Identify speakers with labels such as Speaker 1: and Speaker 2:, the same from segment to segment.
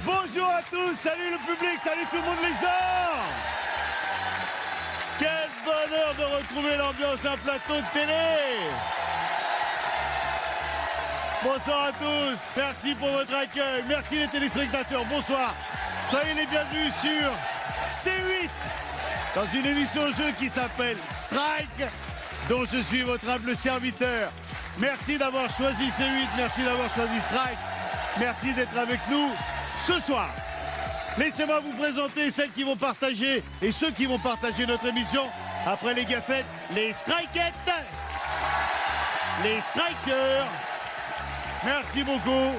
Speaker 1: Bonjour à tous, salut le public, salut tout le monde les gens. Quel bonheur de retrouver l'ambiance à plateau de télé. Bonsoir à tous, merci pour votre accueil, merci les téléspectateurs, bonsoir. Soyez les bienvenus sur C8, dans une émission jeu qui s'appelle Strike, dont je suis votre humble serviteur. Merci d'avoir choisi C8, merci d'avoir choisi Strike, merci d'être avec nous ce soir. Laissez-moi vous présenter celles qui vont partager et ceux qui vont partager notre émission après les gaffettes, les strikeettes, les strikers. Merci beaucoup.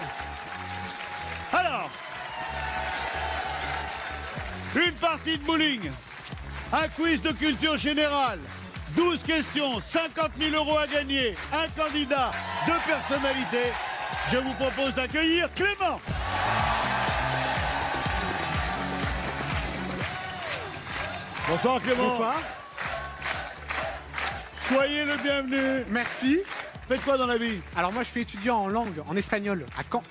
Speaker 1: Alors, une partie de bowling, un quiz de culture générale, 12 questions, 50 000 € à gagner, un candidat, 2 personnalités. Je vous propose d'accueillir Clément. Bonsoir Clément.
Speaker 2: Bonsoir.
Speaker 1: Soyez le bienvenu.
Speaker 2: Merci.
Speaker 1: Faites quoi dans la vie?
Speaker 2: Alors moi je suis étudiant en langue, en espagnol, à Caen.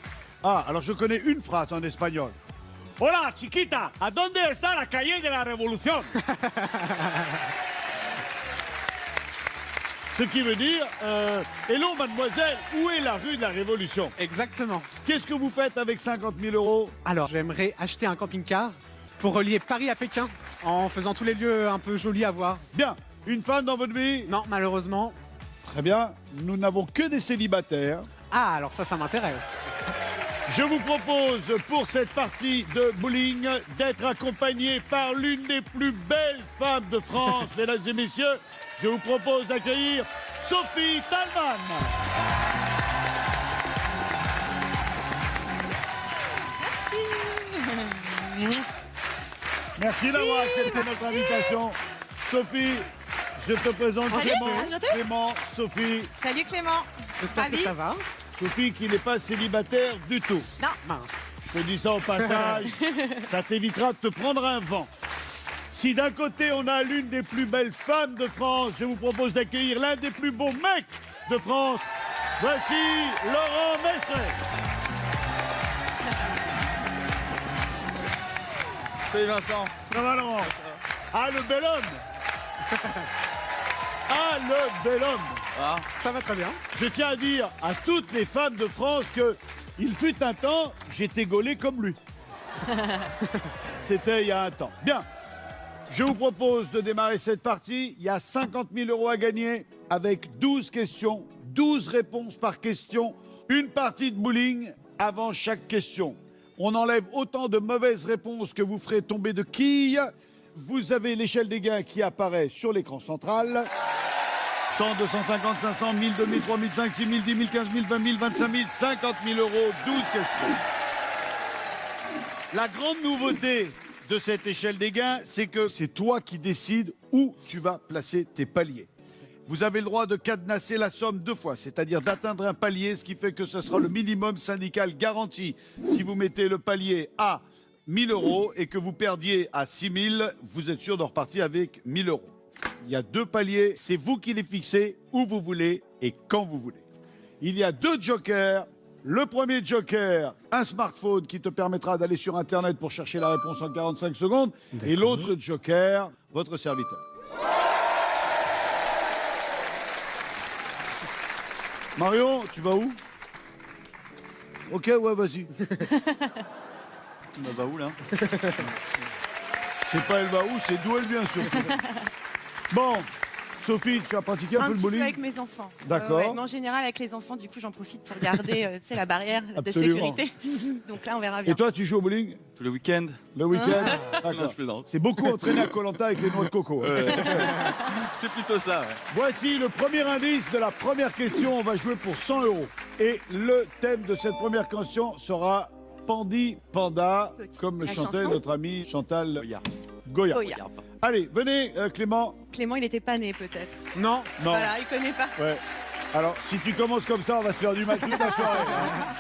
Speaker 1: Ah, alors je connais une phrase en espagnol. Hola, chiquita, ¿a dónde está la calle de la Révolution? Ce qui veut dire, hello mademoiselle, où est la rue de la Révolution?
Speaker 2: Exactement.
Speaker 1: Qu'est-ce que vous faites avec 50 000 €?
Speaker 2: Alors j'aimerais acheter un camping-car pour relier Paris à Pékin, en faisant tous les lieux un peu jolis à voir.
Speaker 1: Bien, une femme dans votre vie?
Speaker 2: Non, malheureusement.
Speaker 1: Très bien, nous n'avons que des célibataires.
Speaker 2: Ah, alors ça m'intéresse.
Speaker 1: Je vous propose pour cette partie de bowling d'être accompagné par l'une des plus belles femmes de France, mesdames et messieurs. Je vous propose d'accueillir Sophie Talman. Merci d'avoir accepté notre invitation. Sophie, je te présente Clément, Sophie.
Speaker 3: Salut Clément.
Speaker 2: J'espère que ça va.
Speaker 1: Sophie qui n'est pas célibataire du tout.
Speaker 3: Non.
Speaker 2: Mince.
Speaker 1: Je te dis ça au passage, ça t'évitera de te prendre un vent. Si d'un côté on a l'une des plus belles femmes de France, je vous propose d'accueillir l'un des plus beaux mecs de France. Voici Laurent Messeret.
Speaker 4: Salut Vincent.
Speaker 1: Ça va Laurent? Ah le bel homme. Ah le bel homme.
Speaker 4: Ah.
Speaker 2: Ça va très bien.
Speaker 1: Je tiens à dire à toutes les femmes de France que il fut un temps, j'étais gaulé comme lui. C'était il y a un temps. Bien. Je vous propose de démarrer cette partie. Il y a 50 000 € à gagner avec 12 questions, 12 réponses par question, une partie de bowling avant chaque question. On enlève autant de mauvaises réponses que vous ferez tomber de quilles. Vous avez l'échelle des gains qui apparaît sur l'écran central. 100, 250, 500, 1000, 2000, 3000, 5, 6 000, 10 000, 15 000, 20 000, 25 000, 50 000 €, 12 questions. La grande nouveauté de cette échelle des gains, c'est que c'est toi qui décides où tu vas placer tes paliers. Vous avez le droit de cadenasser la somme 2 fois, c'est-à-dire d'atteindre un palier, ce qui fait que ce sera le minimum syndical garanti. Si vous mettez le palier à 1 000 € et que vous perdiez à 6 000, vous êtes sûr de repartir avec 1 000 €. Il y a 2 paliers, c'est vous qui les fixez où vous voulez et quand vous voulez. Il y a 2 jokers. Le premier joker, un smartphone qui te permettra d'aller sur Internet pour chercher la réponse en 45 secondes. Et l'autre joker, votre serviteur. Marion, tu vas où? Ok, ouais, vas-y. Elle va où, là? C'est pas elle va où, c'est d'où elle vient, surtout. Bon, Sophie, tu as pratiqué un peu le
Speaker 3: petit peu
Speaker 1: bowling?
Speaker 3: avec mes enfants.
Speaker 1: D'accord.
Speaker 3: Mais en général, avec les enfants, du coup, j'en profite pour garder tu sais, la barrière de
Speaker 1: Absolument.
Speaker 3: sécurité. Donc là, on verra bien.
Speaker 1: Et toi, tu joues au bowling
Speaker 4: Tous les week-ends.
Speaker 1: le week-end?
Speaker 4: Non,
Speaker 1: D'accord.
Speaker 4: je plaisante.
Speaker 1: C'est beaucoup entraîné à Koh-Lanta avec les noix de coco.
Speaker 4: C'est plutôt ça, ouais.
Speaker 1: Voici le premier indice de la première question. On va jouer pour 100 €. Et le thème de cette première question sera Pandi Panda,
Speaker 3: Petit.
Speaker 1: comme le
Speaker 3: La
Speaker 1: chantait
Speaker 3: chanson
Speaker 1: notre ami Chantal
Speaker 4: Regarde.
Speaker 1: Goya.
Speaker 3: Goya.
Speaker 4: Regarde pas.
Speaker 1: Allez, venez, Clément.
Speaker 3: Clément, il n'était pas né, peut-être.
Speaker 2: Non.
Speaker 1: Non.
Speaker 3: Voilà, il connaît pas.
Speaker 1: Ouais. Alors, si tu commences comme ça, on va se faire du mal toute la soirée. hein.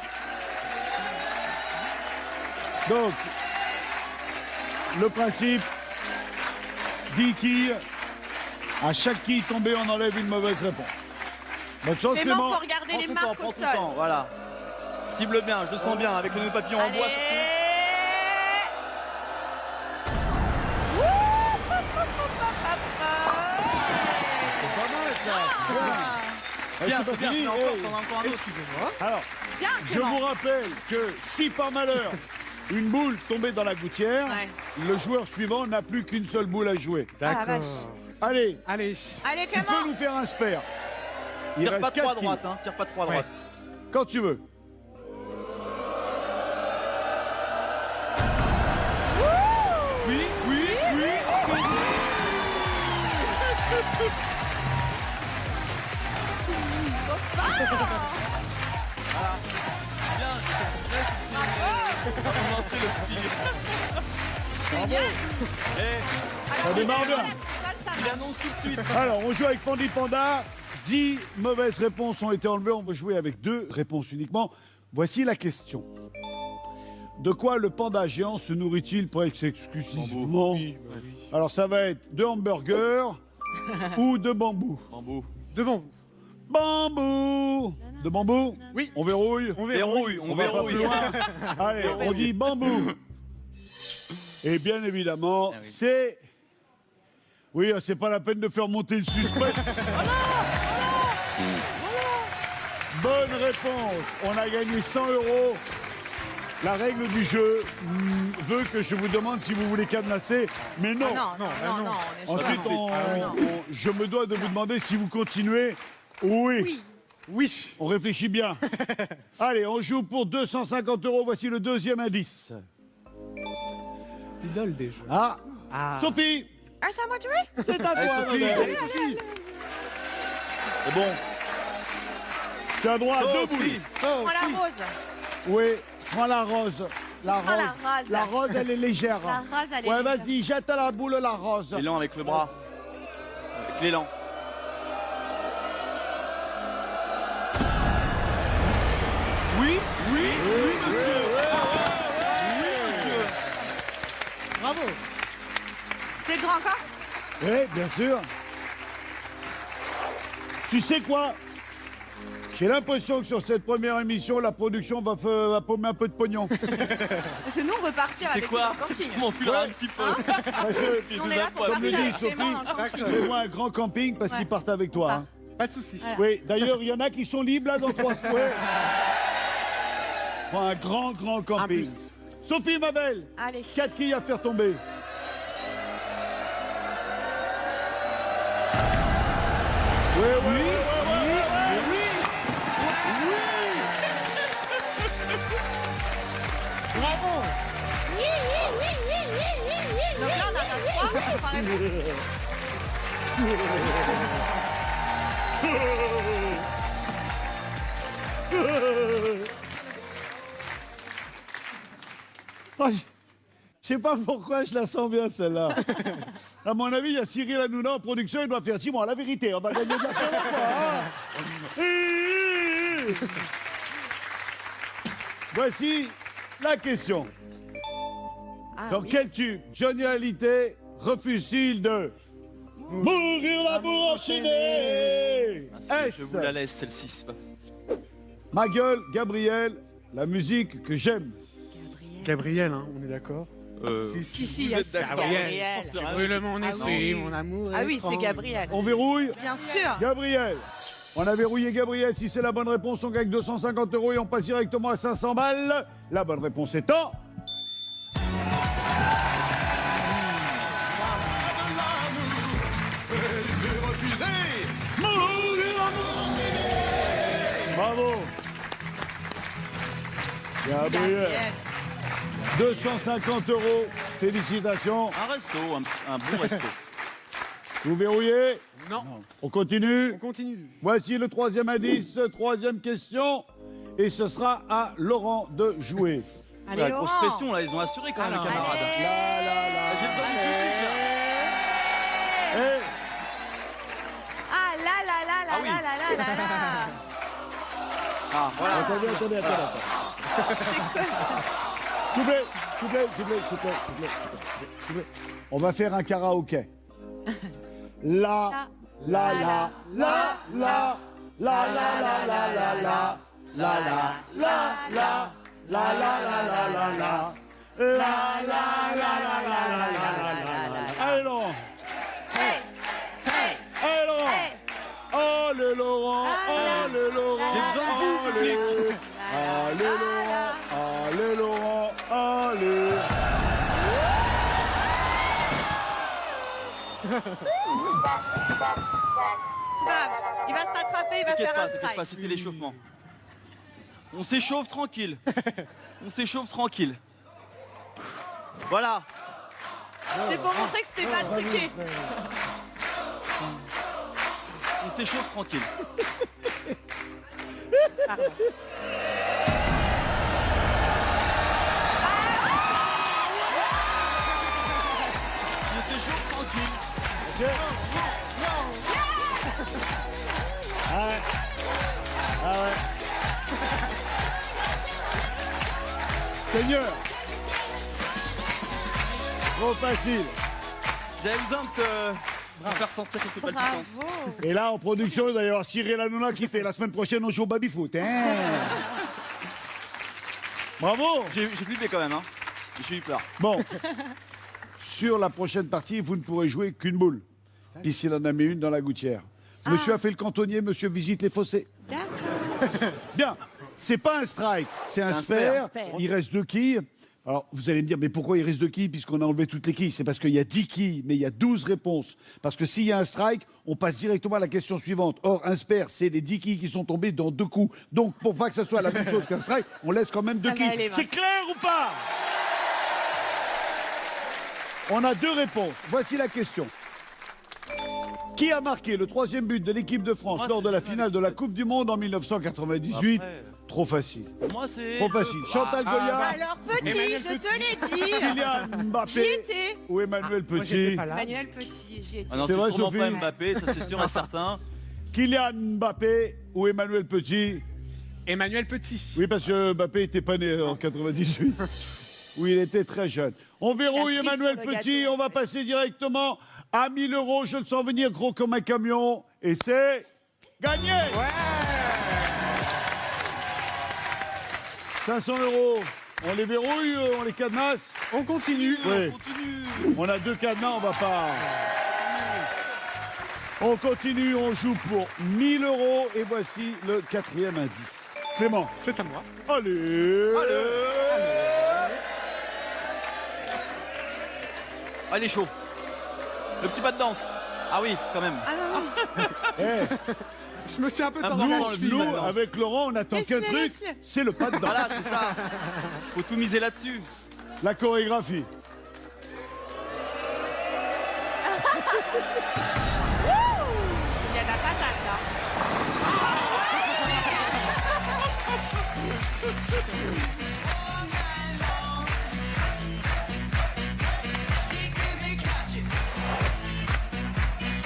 Speaker 1: Donc, le principe, 10 quilles. À chaque quille tombée, on enlève une mauvaise réponse. Bonne chance,
Speaker 3: Clément,
Speaker 1: Clément.
Speaker 3: faut regarder
Speaker 4: Prends
Speaker 3: les
Speaker 4: ton temps,
Speaker 3: marques
Speaker 4: prends
Speaker 3: au
Speaker 4: ton
Speaker 3: sol.
Speaker 4: temps, voilà. Cible bien, je le sens bien, avec le nœud papillon en
Speaker 3: Allez.
Speaker 4: bois. surtout.
Speaker 1: C'est pas mal, ça. Bien.
Speaker 4: Bien,
Speaker 1: Eh,
Speaker 4: c'est bien,
Speaker 1: fini.
Speaker 4: c'est encore,
Speaker 1: Hey.
Speaker 4: t'en as encore un autre.
Speaker 2: Excusez-moi.
Speaker 1: Alors,
Speaker 3: Bien,
Speaker 1: je
Speaker 3: Clément.
Speaker 1: vous rappelle que si par malheur, une boule tombait dans la gouttière,
Speaker 3: Ouais.
Speaker 1: le joueur suivant n'a plus qu'une seule boule à jouer.
Speaker 3: la
Speaker 2: D'accord.
Speaker 3: vache.
Speaker 1: Allez,
Speaker 2: Allez.
Speaker 3: Allez,
Speaker 1: tu peux
Speaker 3: Clément.
Speaker 1: nous faire un spare. Il
Speaker 4: Tire
Speaker 1: reste
Speaker 4: pas trop à
Speaker 1: 4 quilles.
Speaker 4: droite, hein. Tire pas trop à
Speaker 2: Ouais.
Speaker 4: droite.
Speaker 1: Quand tu veux. Oui, oui, oui.
Speaker 4: Bien, c'est très subtil. On va lancer le petit.
Speaker 1: Ça démarre bien.
Speaker 4: Il annonce tout de suite.
Speaker 1: Alors, on joue avec Pandi Panda. 10 mauvaises réponses ont été enlevées. On va jouer avec 2 réponses uniquement. Voici la question. De quoi le panda géant se nourrit-il presque exclusivement? Alors, ça va être de hamburgers ou de bambou.
Speaker 4: Bambou.
Speaker 2: Devant vous.
Speaker 1: Bambou. De bambou?
Speaker 2: Oui.
Speaker 1: On verrouille?
Speaker 2: On verra.
Speaker 4: Verrouille, on
Speaker 1: On va pas plus
Speaker 4: verrouille.
Speaker 1: loin. Allez, on dit bambou. Et bien évidemment,
Speaker 4: Ah oui.
Speaker 1: c'est... Oui, c'est pas la peine de faire monter le suspense. Bonne réponse. On a gagné 100 €. La règle du jeu veut que je vous demande si vous voulez cadenasser, mais non.
Speaker 3: Non, non, non, non. on est
Speaker 1: Ensuite,
Speaker 3: chaud.
Speaker 1: je me dois de vous demander si vous continuez. Oui.
Speaker 3: Oui.
Speaker 2: Oui.
Speaker 1: On réfléchit bien. Allez, on joue pour 250 €. Voici le deuxième indice.
Speaker 2: Idole des jeux.
Speaker 1: Ah,
Speaker 2: Ah.
Speaker 1: Sophie,
Speaker 3: Ah, c'est à moi de jouer?
Speaker 1: c'est à
Speaker 4: Allez,
Speaker 1: toi.
Speaker 4: Sophie,
Speaker 1: Annabelle.
Speaker 4: allez, Sophie. C'est bon.
Speaker 1: Tu as droit à 2
Speaker 4: Sophie.
Speaker 1: boules.
Speaker 3: Prends la rose.
Speaker 1: Oui, prends la rose. La
Speaker 3: prends la
Speaker 1: rose.
Speaker 3: rose.
Speaker 1: La rose, elle est légère.
Speaker 3: La rose, elle est
Speaker 1: Ouais,
Speaker 3: légère.
Speaker 1: vas-y, jette à la boule la rose.
Speaker 4: L'élan avec le bras. Avec l'élan. Oui, oui, oui, monsieur. Oui, monsieur.
Speaker 2: Bravo.
Speaker 3: C'est grand encore?
Speaker 1: Oui, bien sûr. Tu sais quoi? J'ai l'impression que sur cette première émission, la production va paumer un peu de pognon.
Speaker 3: Parce que nous, on veut partir
Speaker 4: C'est
Speaker 3: avec
Speaker 4: quoi
Speaker 3: le camping.
Speaker 4: Je m'enfuirai un petit peu.
Speaker 1: Parce que,
Speaker 4: Puis
Speaker 3: On
Speaker 4: des
Speaker 3: est là pour
Speaker 4: aquas.
Speaker 1: comme le
Speaker 3: partir
Speaker 1: dit
Speaker 3: avec Clément
Speaker 1: Sophie,
Speaker 3: dans le camping.
Speaker 1: fais-moi un grand camping parce
Speaker 3: Ouais.
Speaker 1: qu'ils partent avec toi. hein.
Speaker 2: Pas de souci.
Speaker 3: Voilà.
Speaker 1: Oui, d'ailleurs, il y en a qui sont libres là dans 3 semaines. Prends un grand camping.
Speaker 2: plus.
Speaker 1: Sophie, ma belle,
Speaker 3: Allez.
Speaker 1: 4 quilles à faire tomber. Oui, oui, oui,
Speaker 2: Bravo.
Speaker 3: Donc là, on a 3. On va répondre.
Speaker 1: Ah, je sais pas pourquoi je la sens bien celle-là. À mon avis, il y a Cyril Hanouna en production, il doit faire dis-moi la vérité, on va gagner de l'argent ou pas, hein. Voici la question.
Speaker 3: Ah,
Speaker 1: Dans
Speaker 3: oui.
Speaker 1: quel tube Johnny Hallyday refuse-t-il de mourir l'amour enchaîné?
Speaker 4: Je vous la laisse, celle-ci. c'est pas-
Speaker 1: Ma gueule, Gabriel, la musique que j'aime.
Speaker 2: Gabriel, hein, on est d'accord.
Speaker 3: Si, si,
Speaker 4: Vous
Speaker 3: il y a
Speaker 4: êtes d'accord.
Speaker 3: Gabriel.
Speaker 4: C'est rien.
Speaker 2: Brûle mon
Speaker 3: Ah
Speaker 2: esprit,
Speaker 3: oui.
Speaker 2: mon amour.
Speaker 3: Ah
Speaker 2: est
Speaker 3: oui, c'est
Speaker 2: franc.
Speaker 3: Gabriel.
Speaker 1: On verrouille
Speaker 3: Bien sûr.
Speaker 1: Gabriel. On a verrouillé Gabriel. Si c'est la bonne réponse, on gagne 250 € et on passe directement à 500 balles. La bonne réponse étant... Gabriel. 250 €. Félicitations.
Speaker 5: Un resto, un bon resto.
Speaker 1: Vous verrouillez?
Speaker 2: Non.
Speaker 1: On continue.
Speaker 2: On continue.
Speaker 1: Voici le troisième indice, troisième question. Et ce sera à Laurent de jouer.
Speaker 3: Allez,
Speaker 5: La grosse
Speaker 3: Laurent.
Speaker 5: pression, là, ils ont assuré quand même,
Speaker 2: Alors,
Speaker 5: les camarades.
Speaker 3: allez.
Speaker 5: J'ai besoin du public, là.
Speaker 1: Et
Speaker 3: Ah là là là là
Speaker 5: Ah oui.
Speaker 3: là là là là là.
Speaker 5: Ah, voilà.
Speaker 1: attendez. S'il vous plaît. On va faire un karaoké. La, la, la, la, la, la, la, la, la, la, la, la, la, la, la, la, allez, Laurent. Allez, Laurent. Oh, le Laurent. Oh, le Laurent.
Speaker 5: J'ai besoin de vous, public.
Speaker 1: Allez, Laurent. Allez, Laurent. Allez.
Speaker 3: Il va se rattraper, il va faire un
Speaker 5: T'inquiète pas,
Speaker 3: strike.
Speaker 5: c'était l'échauffement. On s'échauffe tranquille. On s'échauffe tranquille. Voilà.
Speaker 3: C'est pour montrer que c'était pas truqué.
Speaker 5: On s'échauffe tranquille.
Speaker 3: Pardon.
Speaker 5: On s'échauffe tranquille.
Speaker 1: Ah ouais. Seigneur. Trop facile.
Speaker 5: J'avais besoin de te faire sentir quelques palpitances.
Speaker 3: Bravo.
Speaker 1: Et là, en production, il va y avoir Cyril Hanouna qui fait la semaine prochaine on joue au baby-foot. Hein. Bravo.
Speaker 5: J'ai flippé quand même, hein. J'ai eu peur.
Speaker 1: Bon. Sur la prochaine partie, vous ne pourrez jouer qu'une boule. Puisqu'il en a mis une dans la gouttière. Monsieur a fait le cantonnier, monsieur visite les fossés.
Speaker 3: D'accord.
Speaker 1: Bien, c'est pas un strike, c'est un
Speaker 5: Un
Speaker 1: spare.
Speaker 3: spare.
Speaker 1: Il reste 2 quilles. Alors, vous allez me dire, mais pourquoi il reste 2 quilles puisqu'on a enlevé toutes les quilles? C'est parce qu'il y a 10 quilles, mais il y a 12 réponses. Parce que s'il y a un strike, on passe directement à la question suivante. Or, un spare, c'est les 10 quilles qui sont tombées dans 2 coups. Donc, pour pas que ça soit la même chose qu'un strike, on laisse quand même 2
Speaker 3: Ça va
Speaker 1: quilles.
Speaker 3: aller,
Speaker 1: C'est
Speaker 3: Vincent.
Speaker 1: clair ou pas? On a 2 réponses. Voici la question. Qui a marqué le 3e but de l'équipe de France
Speaker 5: Moi,
Speaker 1: lors
Speaker 5: c'est
Speaker 1: de la
Speaker 5: Jonas.
Speaker 1: finale de la Coupe du Monde en 1998?
Speaker 5: Après,
Speaker 1: Trop facile.
Speaker 5: moi, c'est.
Speaker 1: Trop facile. Chantal Goya,
Speaker 3: Alors, petit,
Speaker 2: Emmanuel
Speaker 3: je te
Speaker 2: Petit.
Speaker 3: l'ai dit.
Speaker 1: Kylian
Speaker 3: J'y
Speaker 1: Mbappé
Speaker 3: étais.
Speaker 1: ou Emmanuel
Speaker 2: Moi, j'étais
Speaker 1: Petit?
Speaker 2: pas là.
Speaker 3: Manuel Petit, j'y étais.
Speaker 5: Ah non,
Speaker 1: C'est
Speaker 5: c'est
Speaker 1: vrai,
Speaker 5: sûrement
Speaker 1: Sophie
Speaker 5: pas Mbappé, ça c'est sûr et certain.
Speaker 1: Kylian Mbappé ou Emmanuel Petit?
Speaker 2: Emmanuel Petit.
Speaker 1: Oui, parce que Mbappé n'était pas né en 98. Oui, il était très jeune. On verrouille
Speaker 3: La cerise
Speaker 1: Emmanuel
Speaker 3: sur le
Speaker 1: Petit.
Speaker 3: gâteau.
Speaker 1: On va passer directement à 1000 €. Je le sens venir gros comme un camion. Et c'est gagné. 500 €. On les verrouille, on les cadenasse.
Speaker 2: On continue.
Speaker 1: Oui.
Speaker 5: Continue.
Speaker 1: On a 2 cadenas, on va pas. On continue, on joue pour 1000 € et voici le 4e indice. Clément.
Speaker 2: C'est à moi.
Speaker 1: Allez.
Speaker 5: Ah, il est chaud. Le petit pas de danse. Ah oui, quand même.
Speaker 3: Ah non, non.
Speaker 1: Eh,
Speaker 2: Je me suis un peu
Speaker 5: Un
Speaker 2: tendu
Speaker 5: moment
Speaker 2: la
Speaker 5: dans le
Speaker 2: cheville.
Speaker 5: film.
Speaker 1: nous, avec Laurent, on attend qu'un
Speaker 3: Laissez-le,
Speaker 1: truc,
Speaker 3: laissez-le.
Speaker 1: c'est le pas de danse.
Speaker 5: Voilà, c'est ça. Faut tout miser là-dessus.
Speaker 1: La chorégraphie.
Speaker 3: Il y a de la patate là.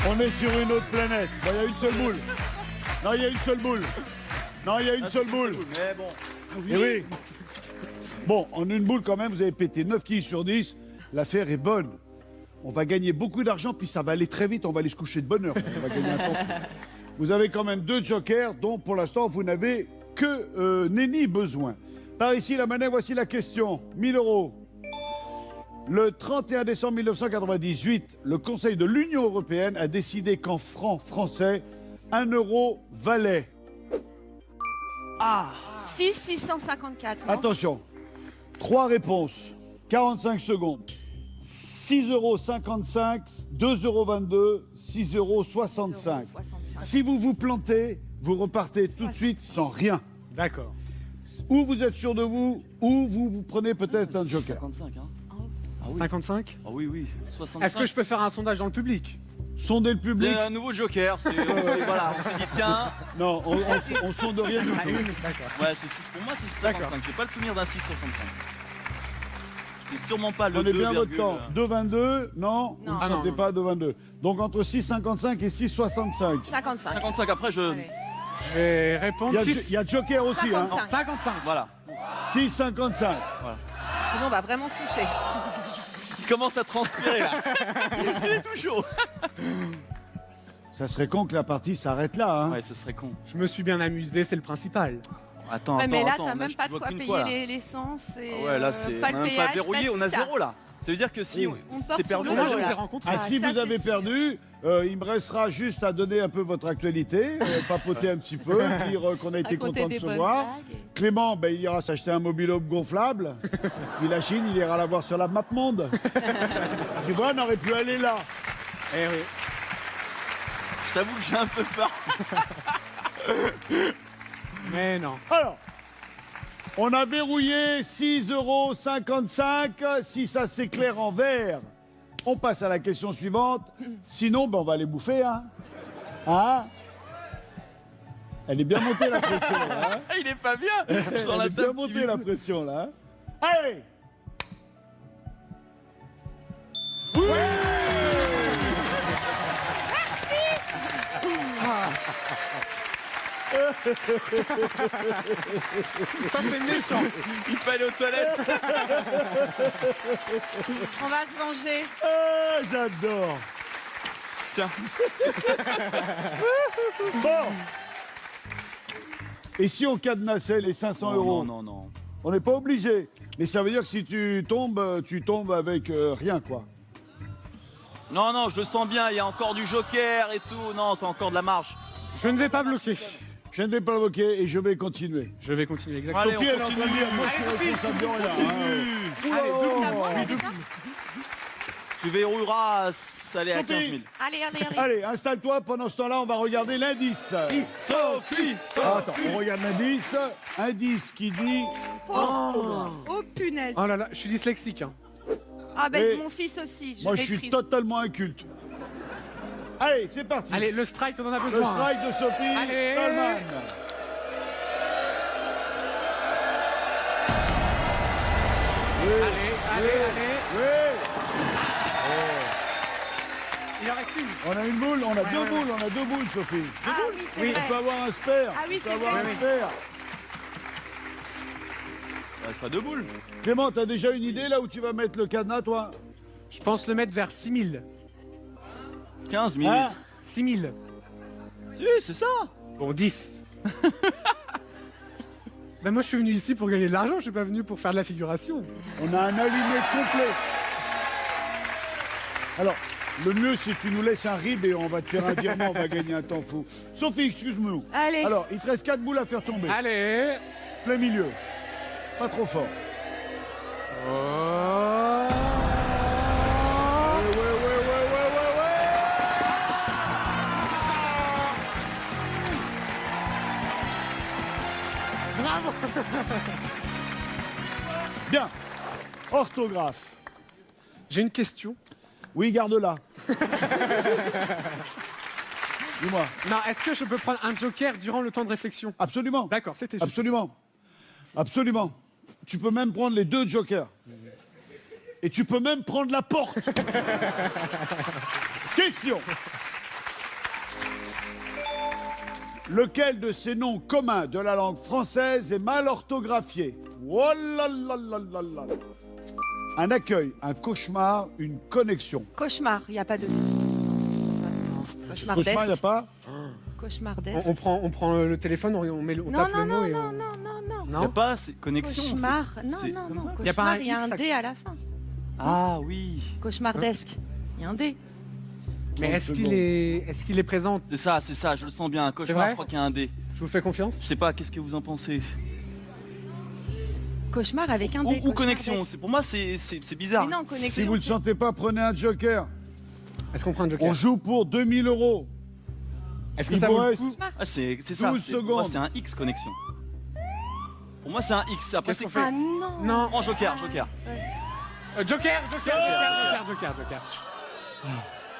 Speaker 1: On est sur une autre planète. Bon, il y a une seule boule. Non, il y a une seule boule. Non, il y a une
Speaker 5: Ah,
Speaker 1: seule
Speaker 5: c'est
Speaker 1: boule.
Speaker 5: cool, mais bon.
Speaker 1: Eh oui. Bon, en une boule quand même, vous avez pété 9 quilles sur 10. L'affaire est bonne. On va gagner beaucoup d'argent, puis ça va aller très vite. On va aller se coucher de bonne heure. On va gagner un temps fou. Vous avez quand même 2 jokers, dont pour l'instant, vous n'avez que nenni besoin. Par ici, la monnaie, voici la question. 1000 €. Le 31 décembre 1998, le Conseil de l'Union européenne a décidé qu'en francs français, 1 € valait.
Speaker 3: 6,654. non
Speaker 1: Attention, 3 réponses, 45 secondes. 6,55 €, 2,22 €, 6,65 €. Si vous vous plantez, vous repartez tout de suite sans rien.
Speaker 2: D'accord.
Speaker 1: Ou vous êtes sûr de vous, ou vous prenez peut-être un joker.
Speaker 5: 55, hein. Ah oui.
Speaker 2: 55.
Speaker 5: Ah oui, oui. 65.
Speaker 2: Est-ce que je peux faire un sondage dans le public?
Speaker 1: Sondez le public.
Speaker 5: C'est un nouveau joker. Voilà, on s'est dit, tiens.
Speaker 1: Non, on sonde rien du tout.
Speaker 5: Ouais, c'est 6 pour moi, c'est 6,55. J'ai pas le souvenir d'un 6,65. C'est sûrement pas le
Speaker 1: Prenez
Speaker 5: 2,
Speaker 1: bien votre temps. 2,22, non, vous ne
Speaker 3: Ah
Speaker 1: sentez
Speaker 2: non.
Speaker 1: pas 2,22. Donc entre 6,55 et 6,65.
Speaker 3: 55.
Speaker 5: 55, après je...
Speaker 3: Allez.
Speaker 2: Je vais répondre
Speaker 1: Il y a Joker aussi, hein.
Speaker 3: 55.
Speaker 2: 55.
Speaker 5: Voilà.
Speaker 1: 6,55.
Speaker 3: Sinon, on va vraiment se toucher.
Speaker 5: Il commence à transpirer, là. Il est tout chaud.
Speaker 1: Ça serait con que la partie s'arrête là, hein.
Speaker 5: Ouais, ce serait con.
Speaker 2: Je me suis bien amusé, c'est le principal.
Speaker 5: Attends,
Speaker 3: Ouais, mais là,
Speaker 5: attends,
Speaker 3: t'as
Speaker 5: on a-
Speaker 3: même pas
Speaker 5: je
Speaker 3: de
Speaker 5: vois
Speaker 3: quoi
Speaker 5: qu'une
Speaker 3: payer
Speaker 5: fois, là.
Speaker 3: l'essence et
Speaker 5: Ah ouais, là, c'est
Speaker 3: pas
Speaker 5: on a
Speaker 3: le
Speaker 5: même
Speaker 3: péage,
Speaker 5: pas verrouillé,
Speaker 3: pas
Speaker 5: on
Speaker 3: tout
Speaker 5: a
Speaker 3: ça.
Speaker 5: 0 là. Ça veut dire que si
Speaker 1: Oui.
Speaker 3: On porte
Speaker 5: c'est
Speaker 3: sur
Speaker 5: perdu,
Speaker 3: le
Speaker 5: on a
Speaker 3: dos,
Speaker 2: je
Speaker 5: zéro.
Speaker 2: vous ai
Speaker 3: là.
Speaker 2: rencontré.
Speaker 1: Ah, si
Speaker 3: ça,
Speaker 1: vous avez
Speaker 3: c'est sûr.
Speaker 1: perdu, il me restera juste à donner un peu votre actualité, papoter un petit peu, dire qu'on a été
Speaker 3: Raconter
Speaker 1: content de
Speaker 3: des
Speaker 1: se
Speaker 3: bonnes
Speaker 1: voir.
Speaker 3: blagues.
Speaker 1: Clément, ben, il ira s'acheter un mobil-home gonflable. Puis la Chine, il ira la voir sur la map monde. Tu vois, on aurait pu aller là.
Speaker 2: Eh oui.
Speaker 5: Je t'avoue que j'ai un peu peur.
Speaker 2: Mais non.
Speaker 1: Alors, on a verrouillé 6,55 €. Si ça s'éclaire en vert, on passe à la question suivante. Sinon, ben, on va les bouffer, hein. Hein? Elle est bien montée la pression, là. Hein?
Speaker 5: Il est pas bien. Je sens
Speaker 1: Elle
Speaker 5: la
Speaker 1: est bien
Speaker 5: table qui
Speaker 1: montée la pression, là. Hein? Allez!
Speaker 2: Ça, c'est méchant.
Speaker 5: Il faut aller aux toilettes.
Speaker 3: On va se venger.
Speaker 1: Ah, j'adore!
Speaker 5: Tiens.
Speaker 1: Bon! Et si on cadenassait les 500 euros?
Speaker 5: Non, non, non.
Speaker 1: On n'est pas obligé. Mais ça veut dire que si tu tombes avec rien, quoi.
Speaker 5: Non, non, je le sens bien, il y a encore du joker et tout. Non, t'as encore de la marge.
Speaker 2: Je ne vais pas bloquer.
Speaker 1: Je ne vais pas bloquer et je vais continuer.
Speaker 2: Je vais continuer exactement.
Speaker 5: Allez,
Speaker 1: Sophie,
Speaker 5: on
Speaker 1: elle est en train de
Speaker 5: continue.
Speaker 1: dire, moi je suis responsable de rien. Hein.
Speaker 2: Allez,
Speaker 1: Oh,
Speaker 3: Ça va, là, déjà
Speaker 5: Tu verrouilleras aller à
Speaker 1: Sophie.
Speaker 5: 15 000.
Speaker 3: Allez, allez, allez.
Speaker 1: Allez, installe-toi. Pendant ce temps-là, on va regarder l'indice.
Speaker 5: Sophie,
Speaker 1: Ah, attends, on regarde l'indice. Indice qui dit...
Speaker 3: Oh punaise.
Speaker 2: Oh là là, je suis dyslexique. Hein.
Speaker 3: Ah ben
Speaker 1: Et
Speaker 3: mon fils aussi.
Speaker 1: Moi, je suis
Speaker 3: maîtrise.
Speaker 1: totalement inculte. Allez, c'est parti.
Speaker 2: Allez, le strike, on en a
Speaker 1: Le
Speaker 2: besoin.
Speaker 1: strike de Sophie
Speaker 2: Allez.
Speaker 1: Talman. Oui,
Speaker 2: Allez, allez, allez.
Speaker 1: oui.
Speaker 2: Il en reste une.
Speaker 1: On a une boule, on a deux
Speaker 2: ouais,
Speaker 1: boules, on a deux boules, Sophie.
Speaker 3: Ah oui, c'est
Speaker 2: Oui,
Speaker 1: On peut
Speaker 3: vrai.
Speaker 1: avoir un spare.
Speaker 3: Ah oui,
Speaker 1: On peut
Speaker 3: c'est
Speaker 1: avoir
Speaker 3: vrai.
Speaker 1: un spare.
Speaker 5: Il reste pas deux boules.
Speaker 1: Clément, t'as déjà une idée là où tu vas mettre le cadenas, toi?
Speaker 2: Je pense le mettre vers 6000.
Speaker 5: 15 000.
Speaker 1: Hein?
Speaker 2: 6000.
Speaker 5: Si, c'est ça.
Speaker 2: Bon, 10. Ben moi, je suis venu ici pour gagner de l'argent, je suis pas venu pour faire de la figuration.
Speaker 1: On a un aligné complet. Alors, le mieux, c'est que tu nous laisses un rib et on va te faire un virement, on va gagner un temps fou. Sophie, excuse-moi.
Speaker 3: Allez.
Speaker 1: Alors, il te reste 4 boules à faire tomber.
Speaker 2: Allez.
Speaker 1: Plein milieu. Pas trop fort.
Speaker 2: Oh.
Speaker 1: Ouais, ouais, ouais, ouais, ouais, ouais, ouais.
Speaker 2: Bravo.
Speaker 1: Bien. Orthographe.
Speaker 2: J'ai une question.
Speaker 1: Oui, garde-la. Dis-moi.
Speaker 2: Non, est-ce que je peux prendre un joker durant le temps de réflexion?
Speaker 1: Absolument.
Speaker 2: D'accord, c'était juste.
Speaker 1: Absolument. Absolument. Tu peux même prendre les deux jokers. Et tu peux même prendre la porte. Question. Lequel de ces noms communs de la langue française est mal orthographié? Oh là là là là là. Un accueil, un cauchemar, une connexion.
Speaker 3: Cauchemar, il n'y a pas de.
Speaker 1: Cauchemar, il n'y a
Speaker 3: Cauchemardesque.
Speaker 1: pas?
Speaker 3: Cauchemardesque.
Speaker 2: On prend le téléphone, on
Speaker 3: Non,
Speaker 2: tape
Speaker 3: non,
Speaker 2: le mot
Speaker 3: non,
Speaker 2: et
Speaker 3: non,
Speaker 2: on...
Speaker 3: non, non, non.
Speaker 5: Il n'y a pas c'est connexion.
Speaker 3: Cauchemar.
Speaker 5: c'est-
Speaker 3: Non,
Speaker 5: c'est
Speaker 3: non,
Speaker 5: comme
Speaker 3: non.
Speaker 5: ça.
Speaker 2: Y a pas un
Speaker 3: Cauchemar, il y a un
Speaker 2: X,
Speaker 3: D à la fin.
Speaker 5: Ah oui.
Speaker 3: Cauchemardesque. Il y a un D.
Speaker 2: Mais
Speaker 1: 30
Speaker 2: est-ce qu'il est présent?
Speaker 5: C'est ça, je le sens bien. Un cauchemar,
Speaker 2: vrai
Speaker 5: je crois qu'il y a un dé.
Speaker 2: Je vous fais confiance?
Speaker 5: Je sais pas, qu'est-ce que vous en pensez?
Speaker 3: Cauchemar avec un D.
Speaker 5: Ou connexion.
Speaker 3: cauchemardesque.
Speaker 5: Pour moi, c'est bizarre.
Speaker 3: Mais non,
Speaker 1: Si
Speaker 3: connexion.
Speaker 1: vous ne le sentez pas, prenez un joker.
Speaker 2: Est-ce qu'on prend un joker?
Speaker 1: On joue pour 2000 €.
Speaker 2: Est-ce que
Speaker 1: Il
Speaker 2: ça
Speaker 1: vous
Speaker 2: vaut le
Speaker 1: reste
Speaker 2: coup?
Speaker 5: Ah, c'est ça.
Speaker 1: 12
Speaker 5: Pour moi,
Speaker 1: secondes.
Speaker 5: c'est un X connexion. Pour moi, c'est un X. Après,
Speaker 2: Qu'est-ce
Speaker 5: c'est
Speaker 2: qu'on fait
Speaker 3: Ah non.
Speaker 2: Non.
Speaker 5: Prends Joker.
Speaker 2: Joker.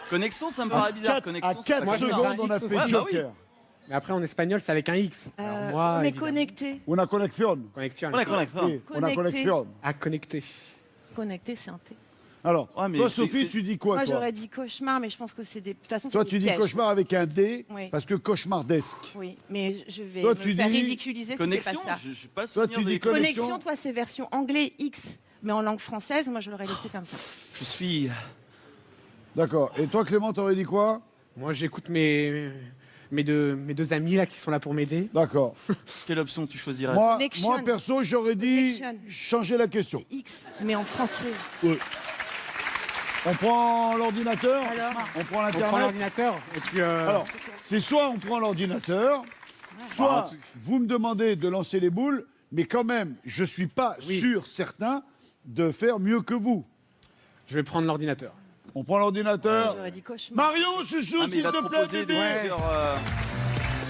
Speaker 5: Connexion, ça me paraît bizarre. Connexion,
Speaker 1: À
Speaker 5: c'est
Speaker 1: 4
Speaker 5: pas comme ça.
Speaker 1: secondes, on a
Speaker 2: Ouais,
Speaker 1: fait
Speaker 5: bah oui.
Speaker 1: Joker.
Speaker 2: Mais après, en espagnol, c'est avec un X. Alors moi,
Speaker 3: mais
Speaker 2: évidemment,
Speaker 3: connecté.
Speaker 1: Una conexión.
Speaker 2: connexion.
Speaker 5: On a connecté.
Speaker 1: Oui, una
Speaker 3: Connecté.
Speaker 1: conexión.
Speaker 2: À connecter.
Speaker 3: Connecté, c'est un T.
Speaker 1: Alors,
Speaker 5: Ouais, mais
Speaker 1: toi,
Speaker 5: c'est-
Speaker 1: Sophie,
Speaker 5: c'est-
Speaker 1: tu dis quoi,
Speaker 3: Moi,
Speaker 1: toi
Speaker 3: j'aurais dit cauchemar, mais je pense que c'est des. De toute façon,
Speaker 1: Toi,
Speaker 3: c'est
Speaker 1: tu
Speaker 3: des
Speaker 1: dis
Speaker 3: pièges.
Speaker 1: cauchemar avec un D,
Speaker 3: Oui.
Speaker 1: parce que cauchemardesque.
Speaker 3: Oui, mais je vais
Speaker 1: Toi,
Speaker 3: me
Speaker 1: tu
Speaker 3: faire
Speaker 1: dis
Speaker 3: ridiculiser
Speaker 5: Connexion,
Speaker 3: si c'est pas ça.
Speaker 5: je suis pas
Speaker 1: Toi,
Speaker 5: souvenir
Speaker 1: tu dis
Speaker 5: des-
Speaker 1: connexion.
Speaker 3: Connexion, toi, c'est version anglais X. Mais en langue française, moi, je l'aurais laissé comme ça.
Speaker 5: Je suis.
Speaker 1: D'accord. Et toi, Clément, t'aurais dit quoi
Speaker 2: Moi, j'écoute mes deux amis là qui sont là pour m'aider.
Speaker 1: D'accord.
Speaker 5: Quelle option tu choisirais?
Speaker 3: Connection.
Speaker 1: Moi, perso, j'aurais dit
Speaker 3: Connection.
Speaker 1: changer la question.
Speaker 3: X, mais en français.
Speaker 1: On prend l'ordinateur,
Speaker 3: Alors
Speaker 1: on prend
Speaker 2: On prend
Speaker 1: l'internet.
Speaker 2: l'ordinateur et puis.
Speaker 1: Alors, c'est soit on prend l'ordinateur, soit vous me demandez de lancer les boules, mais quand même, je suis pas sûr, certain, de faire mieux que vous.
Speaker 2: je vais prendre l'ordinateur.
Speaker 1: On prend l'ordinateur.
Speaker 3: J'aurais dit cauchemar.
Speaker 1: Marion, chouchou,
Speaker 5: Ah, mais il
Speaker 1: s'il
Speaker 5: va te
Speaker 1: te plaît,
Speaker 5: proposer des
Speaker 1: bébé.
Speaker 5: mesures,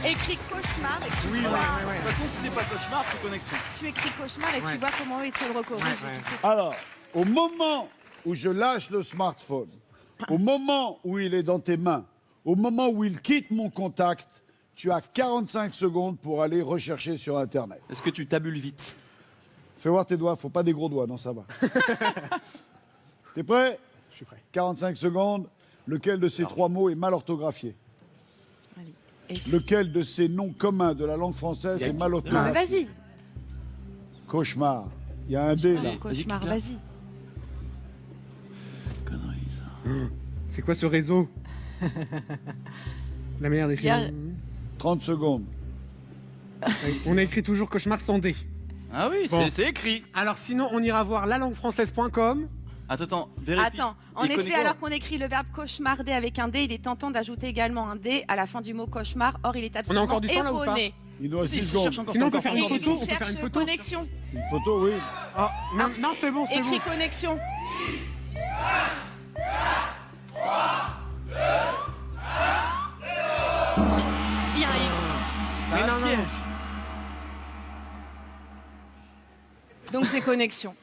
Speaker 3: Écris cauchemar et tu
Speaker 5: Oui,
Speaker 3: vois.
Speaker 5: De toute façon, si c'est pas cauchemar, c'est connexion.
Speaker 3: Tu écris cauchemar et
Speaker 2: Ouais.
Speaker 3: tu vois comment il te le recorrige.
Speaker 2: Ouais,
Speaker 3: et
Speaker 2: ouais.
Speaker 3: tu sais.
Speaker 1: Alors, au moment où je lâche le smartphone, au moment où il est dans tes mains, au moment où il quitte mon contact, tu as 45 secondes pour aller rechercher sur Internet.
Speaker 5: Est-ce que tu tabules vite?
Speaker 1: Fais voir tes doigts, faut pas des gros doigts, non, ça va. T'es prêt?
Speaker 2: Je suis prêt.
Speaker 1: 45 secondes. Lequel de ces trois mots est mal orthographié?
Speaker 3: Allez. Et-
Speaker 1: Lequel de ces noms communs de la langue française est mal
Speaker 3: Non, mais
Speaker 1: orthographié?
Speaker 3: vas-y.
Speaker 1: Cauchemar. Il y a un D là.
Speaker 5: Allez.
Speaker 3: Cauchemar,
Speaker 5: Vas-y,
Speaker 3: vas-y.
Speaker 5: Connerie, ça.
Speaker 2: C'est quoi ce réseau La manière
Speaker 3: Il y a-
Speaker 2: d'écrire.
Speaker 1: 30 secondes.
Speaker 2: On a écrit toujours cauchemar sans D.
Speaker 5: Ah oui,
Speaker 2: Bon.
Speaker 5: c'est écrit.
Speaker 2: Alors sinon, on ira voir lalanguefrançaise.com.
Speaker 5: Attends, vérifie.
Speaker 3: Attends, en
Speaker 5: Et
Speaker 3: effet,
Speaker 5: connecte-toi.
Speaker 3: alors qu'on écrit le verbe cauchemarder avec un D, il est tentant d'ajouter également un D à la fin du mot cauchemar. Or, il est absolument
Speaker 2: encore du temps, là, ou pas
Speaker 3: erroné.
Speaker 1: Il nous reste
Speaker 5: Si,
Speaker 1: 10
Speaker 5: si,
Speaker 1: secondes.
Speaker 5: cherche encore,
Speaker 2: Sinon, on
Speaker 5: t'as
Speaker 2: peut faire
Speaker 5: encore
Speaker 2: une
Speaker 5: des
Speaker 2: photo.
Speaker 5: choses.
Speaker 2: On peut faire une
Speaker 3: Cherche
Speaker 2: photo.
Speaker 3: connexion.
Speaker 1: Une photo, oui.
Speaker 2: Ah, non, non, c'est bon, c'est bon.
Speaker 3: Écris connexion. Il y a un X.
Speaker 2: Mais non, non, non.
Speaker 3: Donc c'est connexion.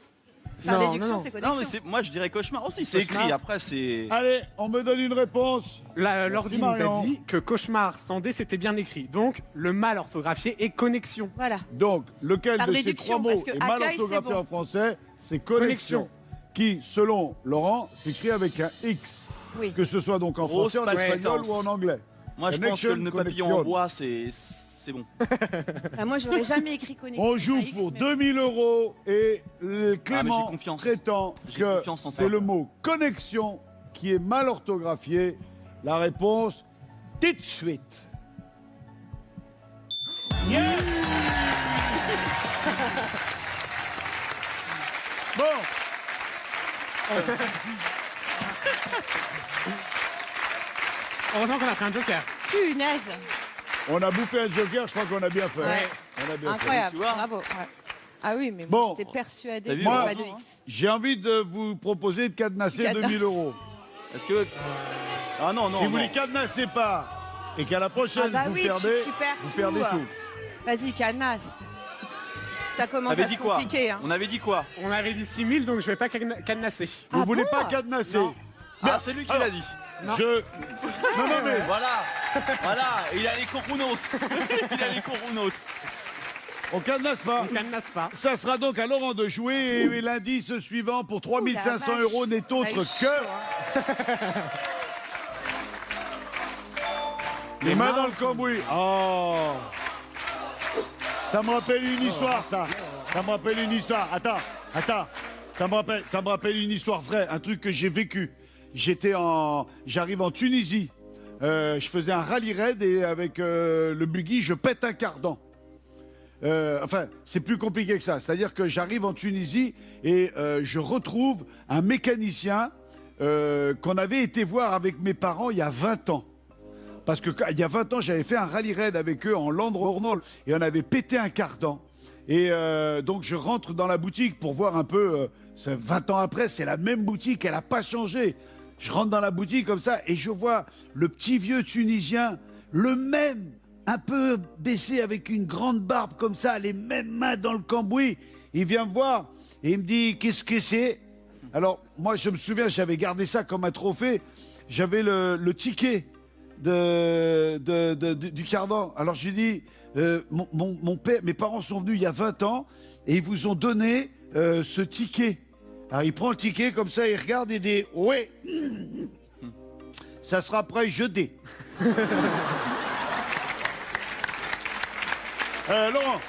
Speaker 3: Par
Speaker 2: Non,
Speaker 3: déduction,
Speaker 2: non,
Speaker 3: c'est
Speaker 5: Non,
Speaker 3: connexion.
Speaker 5: mais moi je dirais cauchemar. Oh, si, c'est
Speaker 2: Cauchemar.
Speaker 5: écrit. Après, c'est.
Speaker 1: Allez, on me donne une réponse.
Speaker 2: L'ordi nous a
Speaker 1: Marion.
Speaker 2: dit que cauchemar sans D c'était bien écrit. Donc le mal orthographié est connexion.
Speaker 3: Voilà.
Speaker 1: Donc, lequel
Speaker 3: Par
Speaker 1: de ces
Speaker 3: déduction,
Speaker 1: trois mots
Speaker 3: parce que
Speaker 1: est mal
Speaker 3: accueil, c'est
Speaker 1: orthographié
Speaker 3: bon.
Speaker 1: en français? C'est connexion. Qui, selon Laurent, s'écrit avec un X.
Speaker 3: Oui.
Speaker 1: Que ce soit donc en
Speaker 5: Grosse
Speaker 1: français, en espagnol
Speaker 5: palpitance.
Speaker 1: ou en anglais.
Speaker 5: Moi, je pense
Speaker 1: Connection,
Speaker 5: que le papillon en
Speaker 1: connexion.
Speaker 5: bois, c'est bon.
Speaker 3: Ah, moi, j'aurais jamais écrit connexion.
Speaker 1: On joue
Speaker 3: avec un X,
Speaker 1: pour
Speaker 3: mais-
Speaker 1: 2000 € et Clément
Speaker 5: j'ai confiance.
Speaker 1: prétend
Speaker 5: J'ai
Speaker 1: que
Speaker 5: confiance en
Speaker 1: c'est
Speaker 5: toi.
Speaker 1: le mot connexion qui est mal orthographié. La réponse, tout de suite. Yes. Bon.
Speaker 2: Heureusement qu'on a fait un joker.
Speaker 3: Punaise.
Speaker 1: On a bouffé un joker, je crois qu'on a bien fait.
Speaker 3: Ouais.
Speaker 1: On a bien fait.
Speaker 3: Incroyable.
Speaker 5: tu vois.
Speaker 3: Bravo. Ouais. Ah oui, mais
Speaker 1: Bon.
Speaker 3: moi, j'étais persuadée
Speaker 5: T'as
Speaker 3: qu'il
Speaker 5: vu,
Speaker 3: n'y avait
Speaker 1: moi-
Speaker 3: pas de X.
Speaker 1: J'ai envie de vous proposer de cadenasser
Speaker 3: Cadenas.
Speaker 1: 2000 €.
Speaker 5: Est-ce que. Ah non, non.
Speaker 1: Si vous
Speaker 5: non.
Speaker 1: les cadenassez pas et qu'à la prochaine
Speaker 3: Ah bah
Speaker 1: vous
Speaker 3: oui,
Speaker 1: perdez,
Speaker 3: tu perds
Speaker 1: vous
Speaker 3: tout.
Speaker 1: perdez tout.
Speaker 3: Vas-y, cadenas. Ça
Speaker 5: On
Speaker 3: commence
Speaker 5: avait
Speaker 3: à
Speaker 5: dit
Speaker 3: se
Speaker 5: quoi
Speaker 3: compliquer. Hein.
Speaker 5: On avait dit quoi?
Speaker 2: On avait dit 6000 donc je vais pas cadenasser.
Speaker 1: Vous
Speaker 3: Ah
Speaker 1: voulez
Speaker 3: bon
Speaker 1: pas cadenasser?
Speaker 2: Non.
Speaker 5: Ah, c'est lui qui l'a dit.
Speaker 2: Non.
Speaker 1: Je. Non, non, mais.
Speaker 5: Voilà. Voilà. Il a les corounos. Il a les corounos.
Speaker 1: On cadenasse pas.
Speaker 2: On cadenasse pas.
Speaker 1: Ça sera donc à Laurent de jouer et l'indice suivant pour 3500
Speaker 3: vache.
Speaker 1: € n'est autre
Speaker 3: Ah, il
Speaker 1: que. Les mains dans le cambouis. Oh. Ça me rappelle une histoire, ça. Ça me rappelle une histoire. Attends. Ça me rappelle une histoire vraie, un truc que j'ai vécu. J'arrive en Tunisie. Je faisais un rallye raid et avec le buggy, je pète un cardan. Enfin, c'est plus compliqué que ça. C'est-à-dire que j'arrive en Tunisie et je retrouve un mécanicien qu'on avait été voir avec mes parents il y a 20 ans. Parce que il y a 20 ans, j'avais fait un rallye raid avec eux en Land Rover et on avait pété un cardan. Et donc je rentre dans la boutique pour voir un peu. 20 ans après, c'est la même boutique, elle n'a pas changé. Je rentre dans la boutique comme ça et je vois le petit vieux Tunisien, le même, un peu baissé avec une grande barbe comme ça, les mêmes mains dans le cambouis. Il vient me voir et il me dit qu'est-ce que c'est? Alors moi je me souviens, j'avais gardé ça comme un trophée. J'avais le ticket du cardan. Alors je lui dis mon père, mes parents sont venus il y a 20 ans et ils vous ont donné ce ticket. Alors il prend le ticket comme ça, il regarde et dit ouais, ça sera après jeudi. Laurent.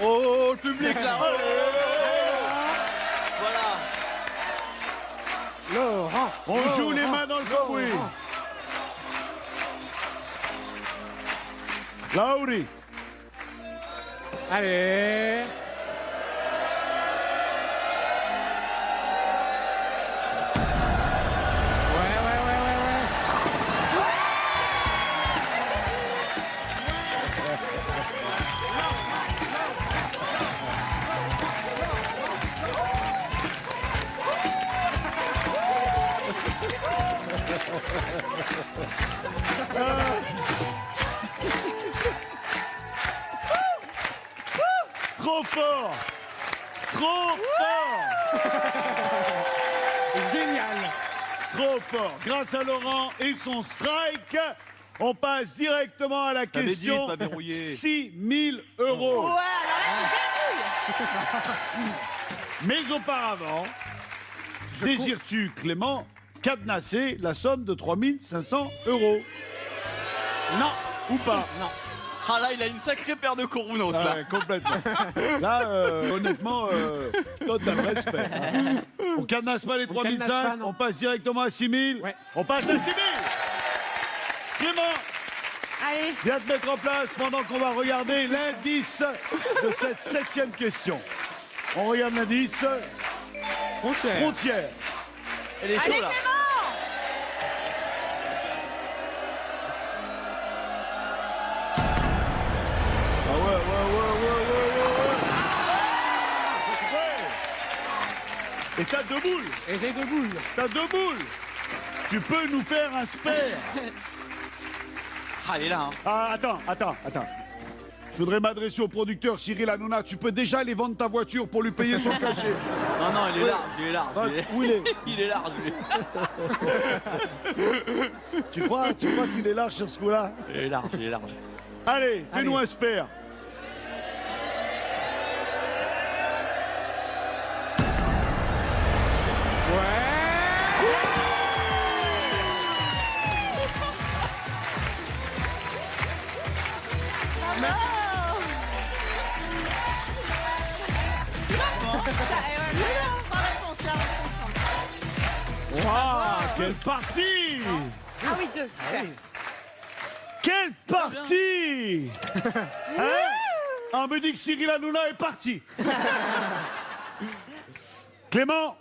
Speaker 5: Oh, le public là. Voilà.
Speaker 2: Laurent.
Speaker 1: On joue les mains dans le cambouis. Lauri.
Speaker 2: Allez.
Speaker 1: Trop fort. Trop fort.
Speaker 2: Génial.
Speaker 1: Trop fort. Grâce à Laurent et son strike, on passe directement à la question.
Speaker 5: Pas verrouillé.
Speaker 1: 6 000 euros.
Speaker 3: Ouais, alors
Speaker 1: Mais auparavant, désires-tu, Clément, cadenasser la somme de 3 500 euros?
Speaker 2: Non.
Speaker 1: Ou pas?
Speaker 2: Non.
Speaker 5: Ah là, il a une sacrée paire de corounos là.
Speaker 1: Ouais, complètement. Là, honnêtement, total respect. On cadenasse pas les 3
Speaker 2: cadenasse
Speaker 1: 500,
Speaker 2: pas, non.
Speaker 1: on passe directement à 6 000.
Speaker 2: Ouais.
Speaker 1: On passe à 6 000. Clément,
Speaker 3: Allez,
Speaker 1: viens te mettre en place pendant qu'on va regarder l'indice de cette 7e question. On regarde l'indice.
Speaker 2: Frontière.
Speaker 1: Frontière.
Speaker 5: Elle est
Speaker 3: allez
Speaker 5: chaude là.
Speaker 3: Clément.
Speaker 1: Ah ouais. Et t'as 2 boules.
Speaker 2: Et j'ai 2 boules.
Speaker 1: T'as 2 boules. Tu peux nous faire un spare.
Speaker 5: Ah, elle est là. Hein.
Speaker 1: Ah, attends. Je voudrais m'adresser au producteur Cyril Hanouna. Tu peux déjà aller vendre ta voiture pour lui payer son cachet.
Speaker 5: Non, il est large. Il est large.
Speaker 1: Ah,
Speaker 5: il est-
Speaker 1: où il est?
Speaker 5: Il est large. Lui.
Speaker 1: Tu crois qu'il est large sur ce coup-là?
Speaker 5: Il est large.
Speaker 1: Allez, fais-nous un spare. Waouh, quelle partie!
Speaker 3: Ah oui, 2, super.
Speaker 1: Quelle partie! Hein? On me dit que Cyril Hanouna est parti. Clément,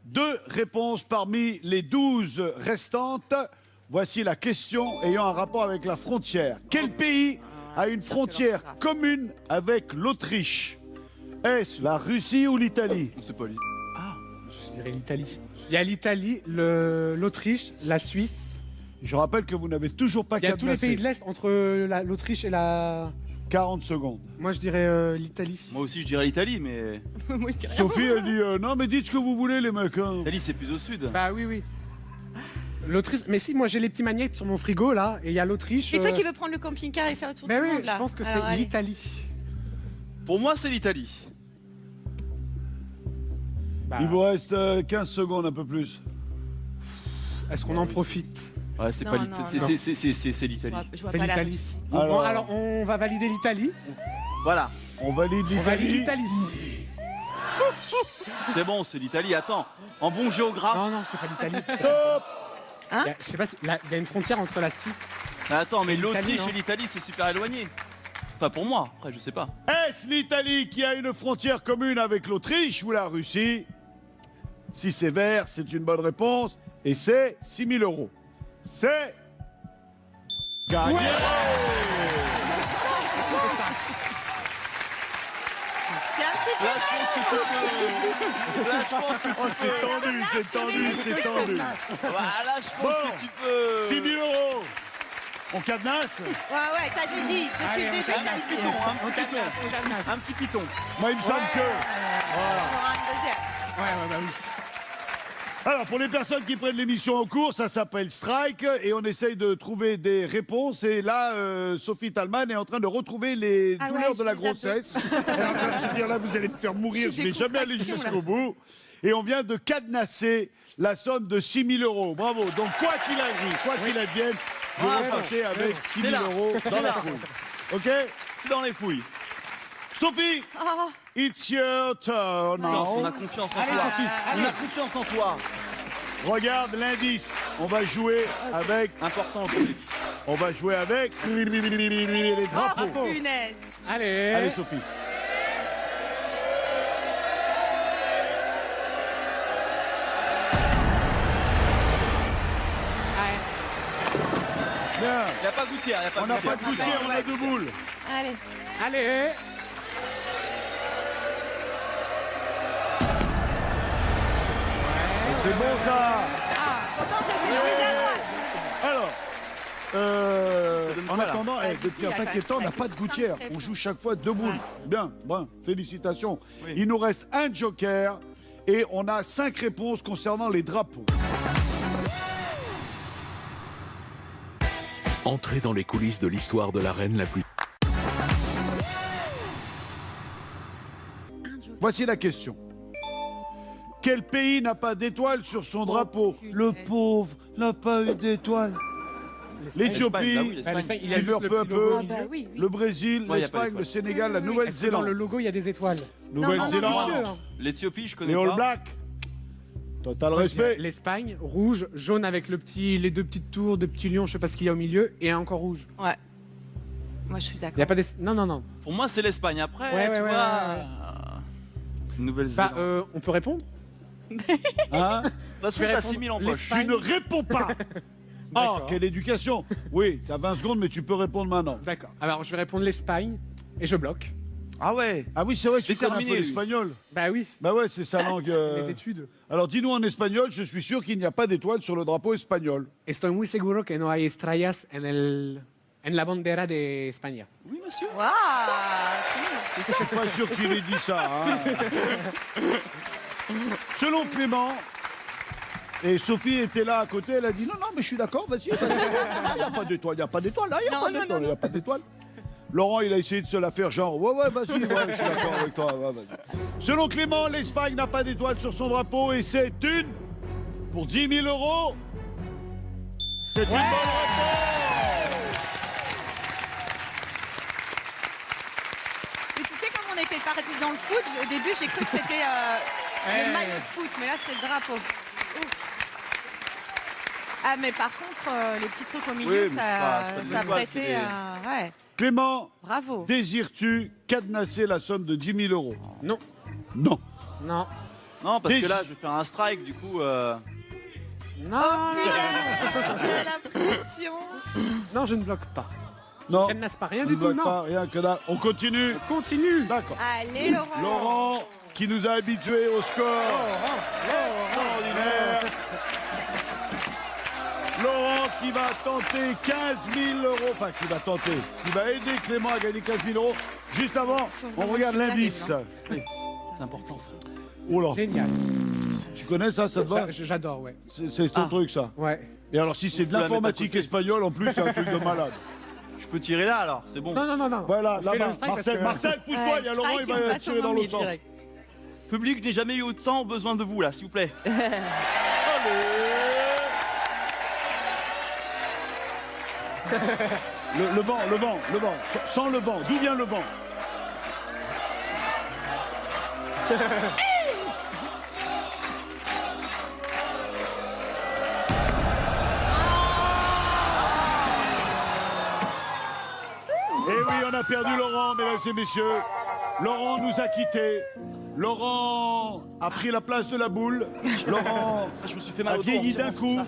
Speaker 1: 2 réponses parmi les 12 restantes. Voici la question ayant un rapport avec la frontière. Quel pays a une frontière commune avec l'Autriche? Est-ce la Russie ou l'Italie?
Speaker 5: C'est pas lui.
Speaker 2: Je dirais l'Italie. Il y a l'Italie, l'Autriche, la Suisse.
Speaker 1: Je rappelle que vous n'avez toujours pas
Speaker 2: Il y a tous les
Speaker 1: cadenassé.
Speaker 2: pays de l'Est entre l'Autriche et la...
Speaker 1: 40 secondes.
Speaker 2: Moi, je dirais l'Italie.
Speaker 5: Moi aussi, je dirais l'Italie, mais
Speaker 3: Moi, je dirais
Speaker 1: Sophie, elle dit non, mais dites ce que vous voulez, les mecs. Hein.
Speaker 5: l'Italie, c'est plus au sud.
Speaker 2: Bah oui. L'Autriche, mais si, moi j'ai les petits magnets sur mon frigo là, et il y a l'Autriche.
Speaker 3: Et toi qui veux prendre le camping-car et faire le tour
Speaker 2: Mais
Speaker 3: du
Speaker 2: oui,
Speaker 3: monde là.
Speaker 2: je pense que
Speaker 3: Alors,
Speaker 2: c'est
Speaker 3: allez.
Speaker 2: l'Italie.
Speaker 5: Pour moi, c'est l'Italie.
Speaker 2: Bah,
Speaker 1: Il vous reste 15 secondes, un peu plus.
Speaker 2: Est-ce qu'on en profite?
Speaker 5: Ouais, c'est
Speaker 3: Non,
Speaker 5: pas
Speaker 3: non,
Speaker 5: l'Italie.
Speaker 3: non.
Speaker 5: C'est l'Italie.
Speaker 3: Je vois
Speaker 2: C'est
Speaker 3: pas la
Speaker 2: l'Italie.
Speaker 3: Russie.
Speaker 1: Alors-
Speaker 2: On va valider l'Italie.
Speaker 5: Voilà.
Speaker 1: On valide
Speaker 2: On valide
Speaker 1: l'Italie.
Speaker 2: l'Italie.
Speaker 5: C'est bon, c'est l'Italie. Attends. En bon géographe.
Speaker 2: Non, c'est pas l'Italie.
Speaker 1: Top.
Speaker 2: Je sais pas, il y a une frontière entre la Suisse.
Speaker 5: Attends, mais
Speaker 2: l'Italie,
Speaker 5: l'Autriche
Speaker 2: non.
Speaker 5: et l'Italie, c'est super éloigné. Enfin, pour moi. Après, je sais pas.
Speaker 1: Est-ce l'Italie qui a une frontière commune avec l'Autriche ou la Russie? Si c'est vert, c'est une bonne réponse. Et c'est 6 000 euros. C'est gagné.
Speaker 3: C'est un petit peu.
Speaker 5: Là, je pense que tu peux. Là, je pense que
Speaker 1: Oh, c'est tendu, c'est tendu, c'est tendu.
Speaker 5: Voilà, je pense
Speaker 1: Bon.
Speaker 5: que tu peux.
Speaker 1: 6 000 euros. On cadenasse.
Speaker 3: Ouais, t'as dit. Depuis
Speaker 2: Allez,
Speaker 3: le début,
Speaker 2: on
Speaker 3: t'as dit.
Speaker 2: On cadenasse.
Speaker 5: Un petit piton.
Speaker 1: Moi, il me semble que...
Speaker 3: On aura un deuxième.
Speaker 2: Ouais, bah oui.
Speaker 1: Alors, pour les personnes qui prennent l'émission en cours, ça s'appelle Strike et on essaye de trouver des réponses. Et là, Sophie Talman est en train de retrouver les
Speaker 3: Ah
Speaker 1: douleurs
Speaker 3: ouais,
Speaker 1: de la
Speaker 3: je les appelle.
Speaker 1: grossesse. Elle est en train de se dire, là, vous allez me faire mourir, je
Speaker 3: J'ai
Speaker 1: ne vais
Speaker 3: des
Speaker 1: jamais aller
Speaker 3: contractions,
Speaker 1: jusqu'au bout. Et on vient de cadenasser la somme de 6 000 €. Bravo. Donc, quoi qu'il arrive, quoi qu'il advienne, vous repartez avec 6 000
Speaker 5: là.
Speaker 1: € dans la fouille. OK?
Speaker 5: C'est dans les fouilles.
Speaker 1: Sophie,
Speaker 3: Oh,
Speaker 1: it's your turn
Speaker 5: Non, on
Speaker 1: now.
Speaker 5: a confiance en
Speaker 2: Allez,
Speaker 5: toi.
Speaker 2: Sophie,
Speaker 5: On a confiance en toi.
Speaker 1: Regarde l'indice. On va jouer avec...
Speaker 5: Important, truc.
Speaker 1: On va jouer avec les drapeaux.
Speaker 3: oh, punaise.
Speaker 2: Allez.
Speaker 1: Allez, Sophie. Bien.
Speaker 5: Il n'y a pas gouttière, il n'y a pas
Speaker 1: On n'a pas de gouttière, on a deux boules.
Speaker 3: Allez.
Speaker 2: Allez.
Speaker 1: Et c'est bon, ça.
Speaker 3: Ah, pourtant j'ai fait le plus à droite.
Speaker 1: Alors,
Speaker 5: donne
Speaker 1: en
Speaker 5: quoi, là
Speaker 1: attendant,
Speaker 3: Ouais,
Speaker 1: depuis un
Speaker 3: il a
Speaker 1: paquet de temps, on n'a
Speaker 3: fait
Speaker 1: pas de
Speaker 3: cinq
Speaker 1: gouttière.
Speaker 3: réponses.
Speaker 1: On joue chaque fois deux boules. Bien, bon, félicitations.
Speaker 5: Oui.
Speaker 1: Il nous reste un joker et on a 5 réponses concernant les drapeaux.
Speaker 6: Entrez dans les coulisses de l'histoire de la reine la plus...
Speaker 1: Voici la question. Quel pays n'a pas d'étoile sur son drapeau?
Speaker 3: Le
Speaker 1: pauvre n'a pas eu d'étoile.
Speaker 5: L'Espagne, bah oui,
Speaker 1: L'Éthiopie,
Speaker 5: l'Espagne.
Speaker 2: L'Espagne, il a
Speaker 1: qui
Speaker 2: juste
Speaker 1: meurt
Speaker 2: le
Speaker 1: peu à
Speaker 2: petit logo
Speaker 1: peu.
Speaker 2: au
Speaker 3: Ah
Speaker 2: milieu.
Speaker 3: bah oui, oui.
Speaker 1: le Brésil,
Speaker 5: Ouais, y a pas
Speaker 1: l'Espagne,
Speaker 5: d'étoile.
Speaker 1: le Sénégal, la
Speaker 2: Est-ce que dans
Speaker 1: Nouvelle-Zélande.
Speaker 2: le logo, il y a des étoiles.
Speaker 1: Nouvelle-Zélande,
Speaker 2: Non, non.
Speaker 5: L'Éthiopie, je connais
Speaker 1: les
Speaker 5: pas.
Speaker 1: All Blacks. Total
Speaker 2: Moi, je dirais
Speaker 1: respect.
Speaker 2: L'Espagne, rouge, jaune avec les deux petites tours, deux petits lions, je sais pas ce qu'il y a au milieu, et encore rouge.
Speaker 3: Ouais. Moi je suis
Speaker 2: Il y a
Speaker 3: d'accord.
Speaker 2: pas des... Non, non, non.
Speaker 5: Pour moi, c'est l'Espagne. Après,
Speaker 2: Ouais,
Speaker 5: tu
Speaker 2: ouais,
Speaker 5: vois...
Speaker 2: ouais, ouais.
Speaker 5: Nouvelle-Zélande.
Speaker 2: Bah, on peut répondre?
Speaker 1: Hein?
Speaker 5: De toute façon,
Speaker 2: je vais
Speaker 5: t'as
Speaker 2: répondre
Speaker 5: 6 000 en poche.
Speaker 2: l'Espagne.
Speaker 1: Tu ne réponds pas. Ah,
Speaker 2: D'accord.
Speaker 1: quelle éducation. Oui, tu as 20 secondes, mais tu peux répondre maintenant.
Speaker 2: D'accord. Alors, je vais répondre l'Espagne, et je bloque.
Speaker 5: Ah ouais.
Speaker 1: Ah oui, c'est vrai que tu connais un peu
Speaker 5: Déterminé, lui.
Speaker 1: l'espagnol.
Speaker 2: Bah oui,
Speaker 1: Bah ouais, c'est sa langue.
Speaker 2: les études.
Speaker 1: Alors dis-nous en espagnol, je suis sûr qu'il n'y a pas d'étoile sur le drapeau espagnol.
Speaker 2: Estoy muy seguro que no hay estrellas en la bandera de España.
Speaker 5: Oui, monsieur.
Speaker 3: Waouh.
Speaker 5: C'est
Speaker 1: Je
Speaker 5: ça.
Speaker 1: suis pas sûr qu'il ait dit ça. Hein. Selon Clément, et Sophie était là à côté, elle a dit non, non, mais je suis d'accord, vas-y. Il n'y a pas d'étoile, il n'y a pas d'étoile, là, il n'y a
Speaker 3: Non,
Speaker 1: pas
Speaker 3: non,
Speaker 1: d'étoile,
Speaker 3: non,
Speaker 1: il n'y a pas d'étoile. Laurent, il a essayé de se la faire genre, ouais, vas-y, ouais, je suis d'accord avec toi, ouais, vas-y. Selon Clément, l'Espagne n'a pas d'étoile sur son drapeau et c'est une pour 10 000 €. C'est une bonne réponse.
Speaker 3: Mais tu sais, comme on était parti dans le foot, au début j'ai cru que c'était le maillot de foot, mais là c'est le drapeau. Ouf. Ah mais par contre, les petits trucs au milieu,
Speaker 5: Oui, mais c'est pas des
Speaker 3: ça
Speaker 5: étoiles,
Speaker 3: prêtait...
Speaker 5: c'est des-
Speaker 3: Ouais,
Speaker 1: Clément,
Speaker 3: bravo.
Speaker 1: désires-tu cadenasser la somme de 10 000 €?
Speaker 2: Non,
Speaker 1: Non.
Speaker 2: non,
Speaker 5: Non, parce
Speaker 1: Des-
Speaker 5: que là, je vais faire un strike, du coup...
Speaker 2: non,
Speaker 3: La pression.
Speaker 2: non, je ne bloque pas.
Speaker 1: Non.
Speaker 2: Cadenasse pas, rien
Speaker 1: Ne
Speaker 2: du tout,
Speaker 1: bloque
Speaker 2: non.
Speaker 1: pas, rien que dalle. On continue.
Speaker 2: Continue.
Speaker 1: D'accord.
Speaker 3: Allez Laurent.
Speaker 1: Laurent, qui nous a habitués au score extraordinaire. Laurent qui va tenter 15 000 €. Enfin, qui va tenter. Qui va aider Clément à gagner 15 000 €. Juste avant, on regarde l'indice.
Speaker 5: C'est important, ça.
Speaker 1: Oh là,
Speaker 2: Génial.
Speaker 1: tu connais ça, ça te va?
Speaker 2: J'adore, ouais.
Speaker 1: C'est ton truc, ça.
Speaker 2: Ouais.
Speaker 1: Et alors, si c'est de
Speaker 5: peux la mettre à
Speaker 1: l'informatique
Speaker 5: côté.
Speaker 1: espagnole, en plus, c'est un truc de malade.
Speaker 5: Je peux tirer là, alors. C'est bon.
Speaker 2: Non, non, non, non.
Speaker 1: Voilà,
Speaker 2: Fais le
Speaker 1: là-bas.
Speaker 2: strike parce
Speaker 1: Marcel,
Speaker 2: que-
Speaker 1: Marcel, pousse-toi, il y a Laurent, il va tirer dans l'autre sens.
Speaker 5: Public, je n'ai jamais eu autant besoin de vous, là, s'il vous plaît.
Speaker 1: Le vent, sans le vent. D'où vient le vent? Eh oui, on a perdu Laurent, mesdames et messieurs. Laurent nous a quittés. Laurent a pris la place de la boule. Laurent
Speaker 5: Je me suis fait mal
Speaker 1: a
Speaker 5: au dos.
Speaker 1: vieilli d'un coup.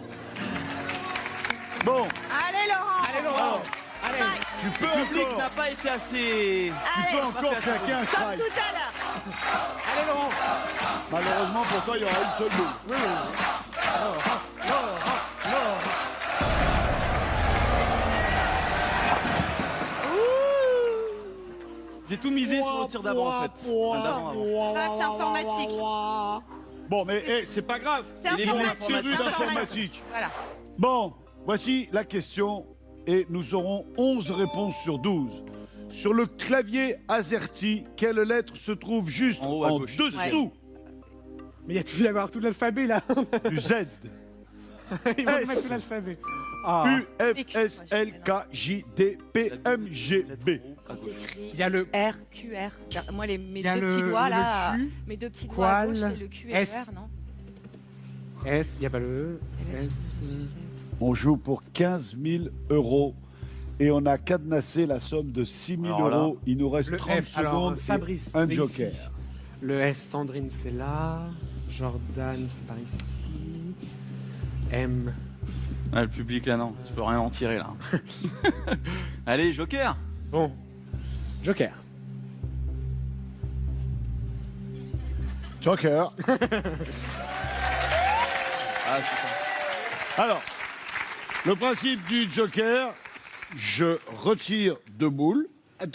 Speaker 1: Bon,
Speaker 3: Allez Laurent.
Speaker 2: Allez, Laurent. Allez.
Speaker 1: tu peux
Speaker 5: Le public
Speaker 1: encore,
Speaker 5: n'a pas été assez...
Speaker 1: tu peux encore
Speaker 5: faire ça.
Speaker 1: claquer un
Speaker 3: Comme
Speaker 1: strike.
Speaker 3: tout à l'heure.
Speaker 2: Allez, Laurent.
Speaker 1: Malheureusement, pour toi, il y aura une seule boule.
Speaker 5: J'ai tout misé sur le tir d'avant en fait. Enfin, d'avant, avant.
Speaker 3: Bref, c'est informatique.
Speaker 1: Bon, mais c'est pas grave.
Speaker 3: C'est
Speaker 5: Il est bon,
Speaker 3: informatique.
Speaker 1: C'est
Speaker 3: c'est
Speaker 1: d'informatique.
Speaker 3: Voilà.
Speaker 1: Bon, voici la question et nous aurons 11 réponses sur 12. Sur le clavier AZERTY, quelle lettre se trouve juste
Speaker 5: En haut à
Speaker 1: en
Speaker 5: gauche.
Speaker 1: dessous
Speaker 2: Mais il y a tout d'avoir tout l'alphabet là.
Speaker 1: du Z?
Speaker 2: Ils vont
Speaker 1: S.
Speaker 2: mettre tout l'alphabet. Ah.
Speaker 1: U, F, S, L, K, J, D, P, M, G, B.
Speaker 3: C'est écrit
Speaker 2: Il y a le
Speaker 3: R, Q, R. Moi, mes
Speaker 2: Il y a
Speaker 3: deux petits
Speaker 2: le-
Speaker 3: doigts
Speaker 2: le
Speaker 3: là.
Speaker 2: Q,
Speaker 3: Mes deux petits doigts à gauche,
Speaker 2: Qual,
Speaker 3: c'est le Q et
Speaker 2: S.
Speaker 3: le R, non?
Speaker 2: S, il n'y a pas le E. S.
Speaker 1: On joue pour 15 000 € et on a cadenassé la somme de 6 000
Speaker 5: Alors là,
Speaker 1: €. Il nous reste
Speaker 2: Le
Speaker 1: 30
Speaker 2: F, alors,
Speaker 1: secondes
Speaker 2: Fabrice,
Speaker 1: et un
Speaker 2: c'est
Speaker 1: joker.
Speaker 2: ici. Le S, Sandrine, c'est là. Jordan, c'est par ici. M.
Speaker 5: Ah, le public là, non. Tu peux rien en tirer là. Allez, Joker.
Speaker 2: Bon. Joker.
Speaker 1: Joker.
Speaker 5: Ah, putain.
Speaker 1: Alors, le principe du joker, je retire deux boules.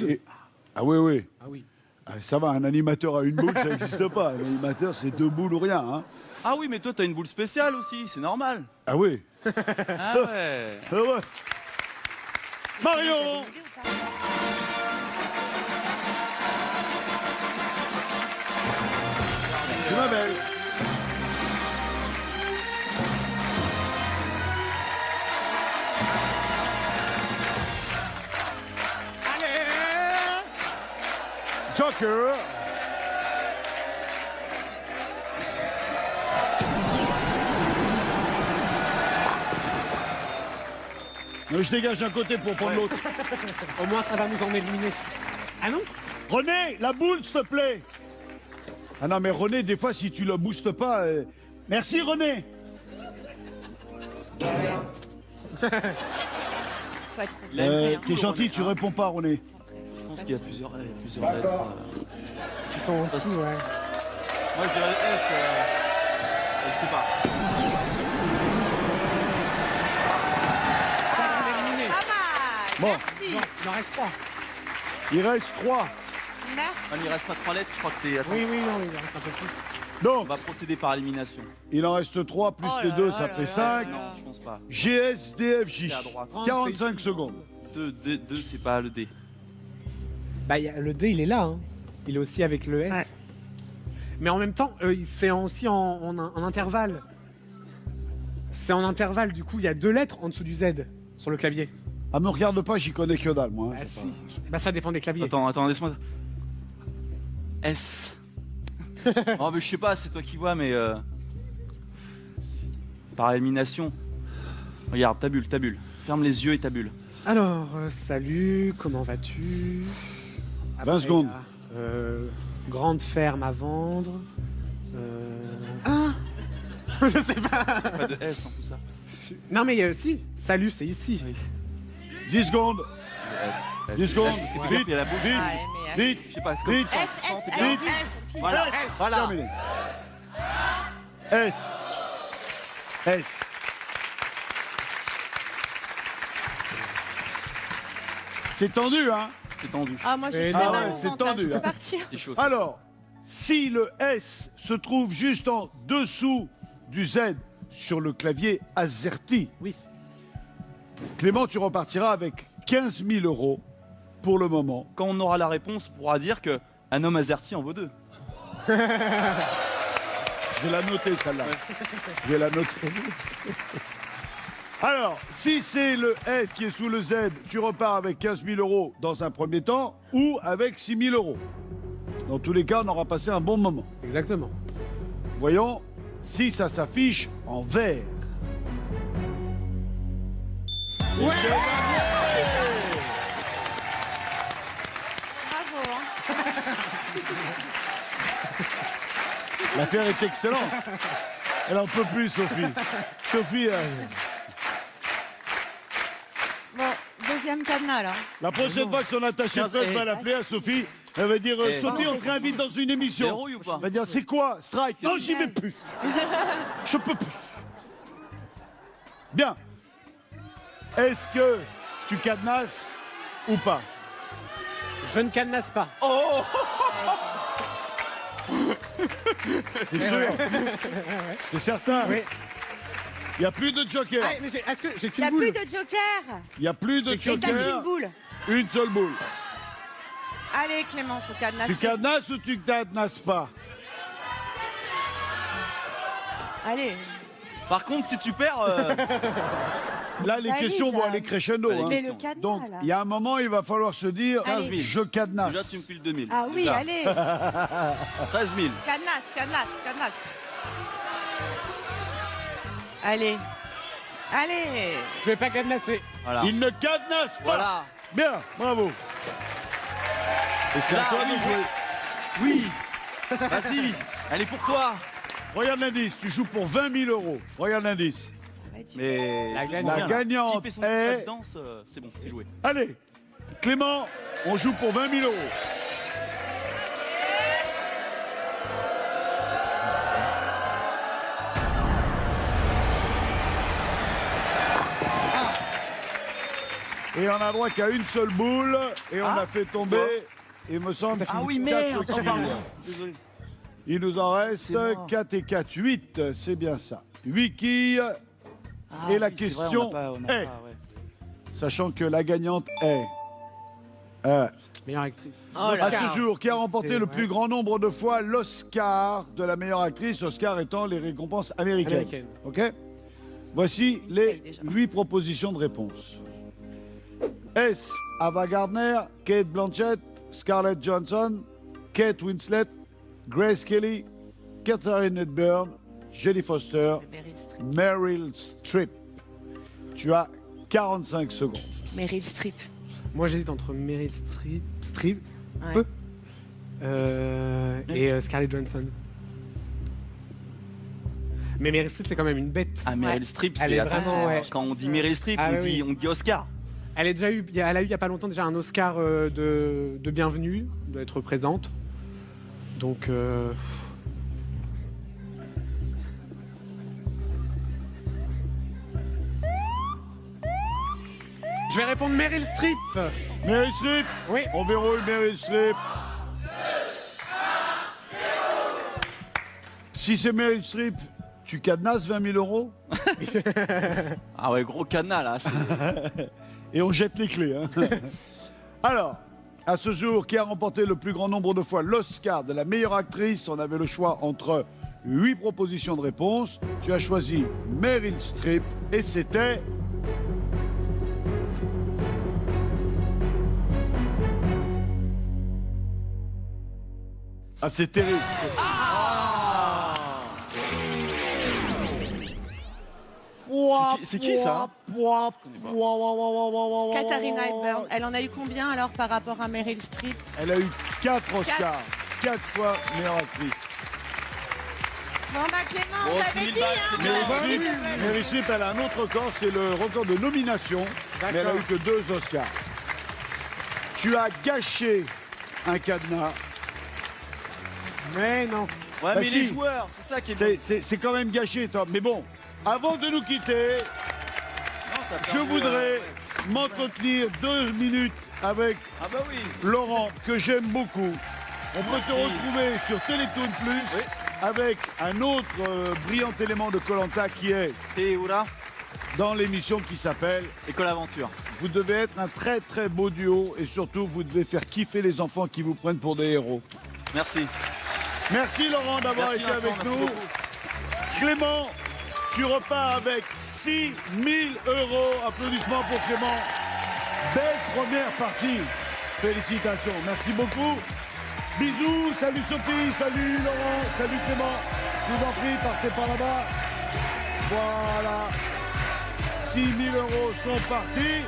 Speaker 1: Et- Ah oui, oui.
Speaker 2: Ah oui.
Speaker 1: Ah, ça va, un animateur à une boule, ça n'existe pas. Un animateur, c'est deux boules ou rien. Hein.
Speaker 5: Ah oui, mais toi, t'as une boule spéciale aussi, c'est normal.
Speaker 1: Ah oui.
Speaker 5: Ah ouais.
Speaker 1: Ah ouais. Marion. C'est ma belle. Joker. Je dégage un côté pour prendre l'autre.
Speaker 2: Au moins, ça va nous en éliminer. Ah non?
Speaker 1: René, la boule, s'il te plaît. Ah non, mais René, des fois, si tu le boostes pas... Merci, René.
Speaker 3: Faut être concentré, hein.
Speaker 1: T'es gentil, tu réponds pas, René.
Speaker 5: Je pense qu'il y a plusieurs lettres.
Speaker 2: Ils sont en dessous, ouais.
Speaker 5: Moi, je dirais S. Je sais pas.
Speaker 2: Ça va nous éliminer.
Speaker 3: Pas mal.
Speaker 1: Bon.
Speaker 3: Merci.
Speaker 2: Non, il en reste 3.
Speaker 1: Il reste 3.
Speaker 3: Merci.
Speaker 5: Ah, mais il reste pas 3 lettres, je crois que c'est. Attends,
Speaker 2: Oui, oui, non, il en reste un peu plus.
Speaker 5: on
Speaker 1: Donc,
Speaker 5: va procéder par élimination.
Speaker 1: il en reste 3, plus
Speaker 3: Oh
Speaker 1: les
Speaker 3: là
Speaker 1: 2,
Speaker 3: là
Speaker 1: ça
Speaker 3: là
Speaker 1: fait
Speaker 3: là
Speaker 1: 5.
Speaker 5: Non, je pense pas.
Speaker 1: G, S, D, F, J.
Speaker 5: C'est à droite.
Speaker 1: 45 secondes.
Speaker 5: 2, c'est pas le D.
Speaker 2: Bah, le D, il est là. Hein. Il est aussi avec le S.
Speaker 3: Ouais.
Speaker 2: Mais en même temps, c'est aussi en intervalle. C'est en intervalle, du coup, il y a 2 lettres en dessous du Z sur le clavier.
Speaker 1: Ah, me regarde pas, j'y connais que dalle, moi. hein,
Speaker 2: Ah
Speaker 1: c'est
Speaker 2: si. Bah, ça dépend des claviers.
Speaker 5: Attends, laisse-moi. S. Oh, mais je sais pas, c'est toi qui vois, mais. Par élimination. Regarde, ta bulle. Ferme les yeux et ta bulle.
Speaker 2: Alors, salut, comment vas-tu?
Speaker 1: 20 secondes.
Speaker 2: il y a, grande ferme à vendre. Ah je sais pas.
Speaker 5: Pas de S en tout ça.
Speaker 2: Non mais si, salut, c'est ici.
Speaker 5: Oui.
Speaker 1: 10 secondes.
Speaker 5: S.
Speaker 1: 10 secondes.
Speaker 5: S, parce que fais gaffe, il y a la boule.
Speaker 1: Vite,
Speaker 3: Ouais, mais
Speaker 1: vite,
Speaker 5: Je sais pas, c'est comme
Speaker 1: vite.
Speaker 5: ça.
Speaker 3: S, S,
Speaker 1: Vite.
Speaker 3: S.
Speaker 5: Voilà. Voilà.
Speaker 1: Terminé. S. S. C'est tendu, hein?
Speaker 5: C'est tendu.
Speaker 3: Ah, moi, j'ai
Speaker 2: Et
Speaker 3: très
Speaker 2: non.
Speaker 3: mal
Speaker 1: Ah
Speaker 3: au
Speaker 1: ouais, c'est
Speaker 3: ventre, là,
Speaker 1: tendu,
Speaker 3: je peux
Speaker 1: là.
Speaker 3: partir.
Speaker 5: C'est chaud.
Speaker 1: Alors, si le S se trouve juste en dessous du Z sur le clavier AZERTY,
Speaker 2: Oui.
Speaker 1: Clément, tu repartiras avec 15 000 € pour le moment.
Speaker 5: Quand on aura la réponse, on pourra dire que un homme azerty en vaut 2.
Speaker 1: Je vais la noter, celle-là. Je vais la noter. Alors, si c'est le S qui est sous le Z, tu repars avec 15 000 € dans un premier temps ou avec 6 000 €. Dans tous les cas, on aura passé un bon moment.
Speaker 2: Exactement.
Speaker 1: Voyons si ça s'affiche en vert.
Speaker 3: Bravo, hein.
Speaker 1: L'affaire est excellente. Elle en peut plus, Sophie. Sophie,
Speaker 3: Bon, deuxième cadenas, là.
Speaker 1: la prochaine fois que son attaché de
Speaker 5: 15,
Speaker 1: presse va l'appeler à Sophie, elle va dire Sophie, on te réinvite dans une émission.
Speaker 5: Verrouille ou pas
Speaker 1: Elle va dire c'est quoi Strike Non, j'y vais plus. Je peux plus. Bien. Est-ce que tu cadenasses ou pas
Speaker 2: Je ne cadenasse pas.
Speaker 5: Oh
Speaker 1: T'es sûr? C'est certain?
Speaker 2: Oui.
Speaker 1: Il n'y a plus de joker.
Speaker 2: Ah, mais est-ce que j'ai
Speaker 3: Il
Speaker 2: qu'une
Speaker 3: n'y a
Speaker 2: boule?
Speaker 3: plus de joker.
Speaker 1: Il n'y a plus de
Speaker 3: Et t'as qu'une
Speaker 1: joker.
Speaker 3: boule.
Speaker 1: Une seule boule.
Speaker 3: Allez, Clément, faut cadenasser.
Speaker 1: Tu cadenasses ou tu cadenasses pas?
Speaker 3: Allez.
Speaker 5: Par contre, si tu perds,
Speaker 1: Là, les
Speaker 3: Bah,
Speaker 1: questions
Speaker 3: vite,
Speaker 1: vont
Speaker 3: là.
Speaker 1: aller crescendo.
Speaker 5: Allez,
Speaker 1: hein.
Speaker 3: Mais le cadenas,
Speaker 1: Donc,
Speaker 3: là.
Speaker 1: il y a un moment, il va falloir se dire,
Speaker 5: 15 000.
Speaker 1: je
Speaker 5: déjà
Speaker 1: cadenasse.
Speaker 5: tu me files 2000.
Speaker 3: Ah oui,
Speaker 5: Déjà.
Speaker 3: allez.
Speaker 5: 13 000.
Speaker 3: Cadenasse. Allez. Allez.
Speaker 2: Je vais pas cadenasser.
Speaker 5: Voilà.
Speaker 1: Il ne cadenasse pas.
Speaker 5: Voilà.
Speaker 1: Bien, bravo. Et c'est à
Speaker 5: Là,
Speaker 1: toi de
Speaker 5: oui.
Speaker 1: jouer.
Speaker 5: Oui. Vas-y. Elle est pour toi.
Speaker 1: Regarde l'indice, tu joues pour 20 000 euros. Regarde l'indice.
Speaker 5: Mais
Speaker 2: La
Speaker 5: doucement
Speaker 2: gagnante.
Speaker 5: bien, là.
Speaker 1: gagnante
Speaker 5: S'il fait son
Speaker 1: est-
Speaker 5: pas de danse, c'est bon, c'est joué.
Speaker 1: Allez, Clément, on joue pour 20 000 euros. Et on a droit qu'à une seule boule. Et on a fait tomber, il me semble,
Speaker 5: Ah oui,
Speaker 1: quatre
Speaker 5: merde. Oh,
Speaker 1: quilles.
Speaker 5: pardon. Désolé.
Speaker 1: Il nous en reste
Speaker 5: C'est moi.
Speaker 1: 4 et 4, 8, c'est bien ça. 8 quilles, Et la
Speaker 5: oui, c'est vrai,
Speaker 1: question
Speaker 5: on n'a
Speaker 1: est-
Speaker 5: pas, ouais.
Speaker 1: sachant que la gagnante est...
Speaker 2: Meilleure actrice.
Speaker 3: Oh là
Speaker 1: à
Speaker 3: là.
Speaker 1: ce jour, qui a remporté
Speaker 2: C'est
Speaker 1: le
Speaker 2: vrai.
Speaker 1: plus grand nombre de fois l'Oscar de la meilleure actrice, Oscar étant les récompenses américaines.
Speaker 2: Américaine.
Speaker 1: Ok. Voici les
Speaker 3: déjà.
Speaker 1: 8 propositions de réponse. Est-ce Ava Gardner, Kate Blanchett, Scarlett Johansson, Kate Winslet, Grace Kelly, Katharine Hepburn, Jodie Foster,
Speaker 3: Meryl Streep.
Speaker 1: Meryl Streep? Tu as 45 secondes.
Speaker 3: Meryl Streep.
Speaker 2: Moi, j'hésite entre Meryl Streep
Speaker 3: Ouais.
Speaker 2: et Scarlett Johansson. Mais Meryl Streep, c'est quand même une bête.
Speaker 5: Ah, Meryl
Speaker 3: Ouais.
Speaker 5: Streep,
Speaker 2: Elle
Speaker 5: c'est
Speaker 2: est
Speaker 5: attention,
Speaker 2: vraiment, ouais.
Speaker 5: quand on dit Meryl Streep,
Speaker 2: Ah,
Speaker 5: on,
Speaker 2: oui.
Speaker 5: dit, on dit Oscar.
Speaker 2: Elle a eu il y a pas longtemps déjà un Oscar de bienvenue, d'être présente. Donc. Je vais répondre Meryl Streep.
Speaker 1: Meryl Streep,
Speaker 2: Oui.
Speaker 1: on verrouille Meryl Streep. Si c'est Meryl Streep, tu cadenasses 20 000 euros
Speaker 5: Ah ouais, gros cadenas là.
Speaker 1: et on jette les clés. Hein. Alors, à ce jour, qui a remporté le plus grand nombre de fois l'Oscar de la meilleure actrice? On avait le choix entre 8 propositions de réponse. Tu as choisi Meryl Streep et c'était... Ah, c'est terrible.
Speaker 5: C'est qui, ça
Speaker 3: Katharina Hepburn. Elle en a eu combien alors par rapport à Meryl Streep?
Speaker 1: Elle a eu 4 Oscars. 4 fois meilleure actrice.
Speaker 3: Bon bah Clément,
Speaker 5: Bon,
Speaker 3: on
Speaker 5: 6
Speaker 3: t'avait
Speaker 5: 000
Speaker 3: dit
Speaker 5: balles,
Speaker 3: hein.
Speaker 5: c'est
Speaker 1: Mais
Speaker 5: bien.
Speaker 3: on t'avait dit.
Speaker 1: Meryl Streep, elle a un autre record, c'est le record de nomination, mais elle a eu que 2 Oscars. Tu as gâché un cadenas.
Speaker 2: Mais non.
Speaker 5: Ouais,
Speaker 1: Bah
Speaker 5: mais
Speaker 1: si.
Speaker 5: les joueurs, c'est ça qui est bon.
Speaker 1: C'est quand même gâché, Tom. Mais bon, avant de nous quitter,
Speaker 5: Non, t'as
Speaker 1: je
Speaker 5: perdu,
Speaker 1: voudrais m'entretenir 2 minutes avec
Speaker 5: Ah bah oui.
Speaker 1: Laurent, que j'aime beaucoup. On peut
Speaker 5: Merci.
Speaker 1: te retrouver sur Télétoon Plus
Speaker 5: Oui.
Speaker 1: avec un autre brillant élément de Koh-Lanta qui est
Speaker 5: Et oula,
Speaker 1: dans l'émission qui s'appelle
Speaker 5: École Aventure.
Speaker 1: Vous devez être un très très beau duo et surtout vous devez faire kiffer les enfants qui vous prennent pour des héros.
Speaker 5: Merci.
Speaker 1: Merci Laurent d'avoir
Speaker 5: Merci
Speaker 1: été
Speaker 5: Vincent,
Speaker 1: avec
Speaker 5: merci
Speaker 1: nous.
Speaker 5: beaucoup.
Speaker 1: Clément, tu repars avec 6 000 euros. Applaudissements pour Clément. Belle première partie. Félicitations. Merci beaucoup. Bisous. Salut Sophie. Salut Laurent. Salut Clément. Je vous en prie, partez par là-bas. Voilà. 6 000 euros sont partis.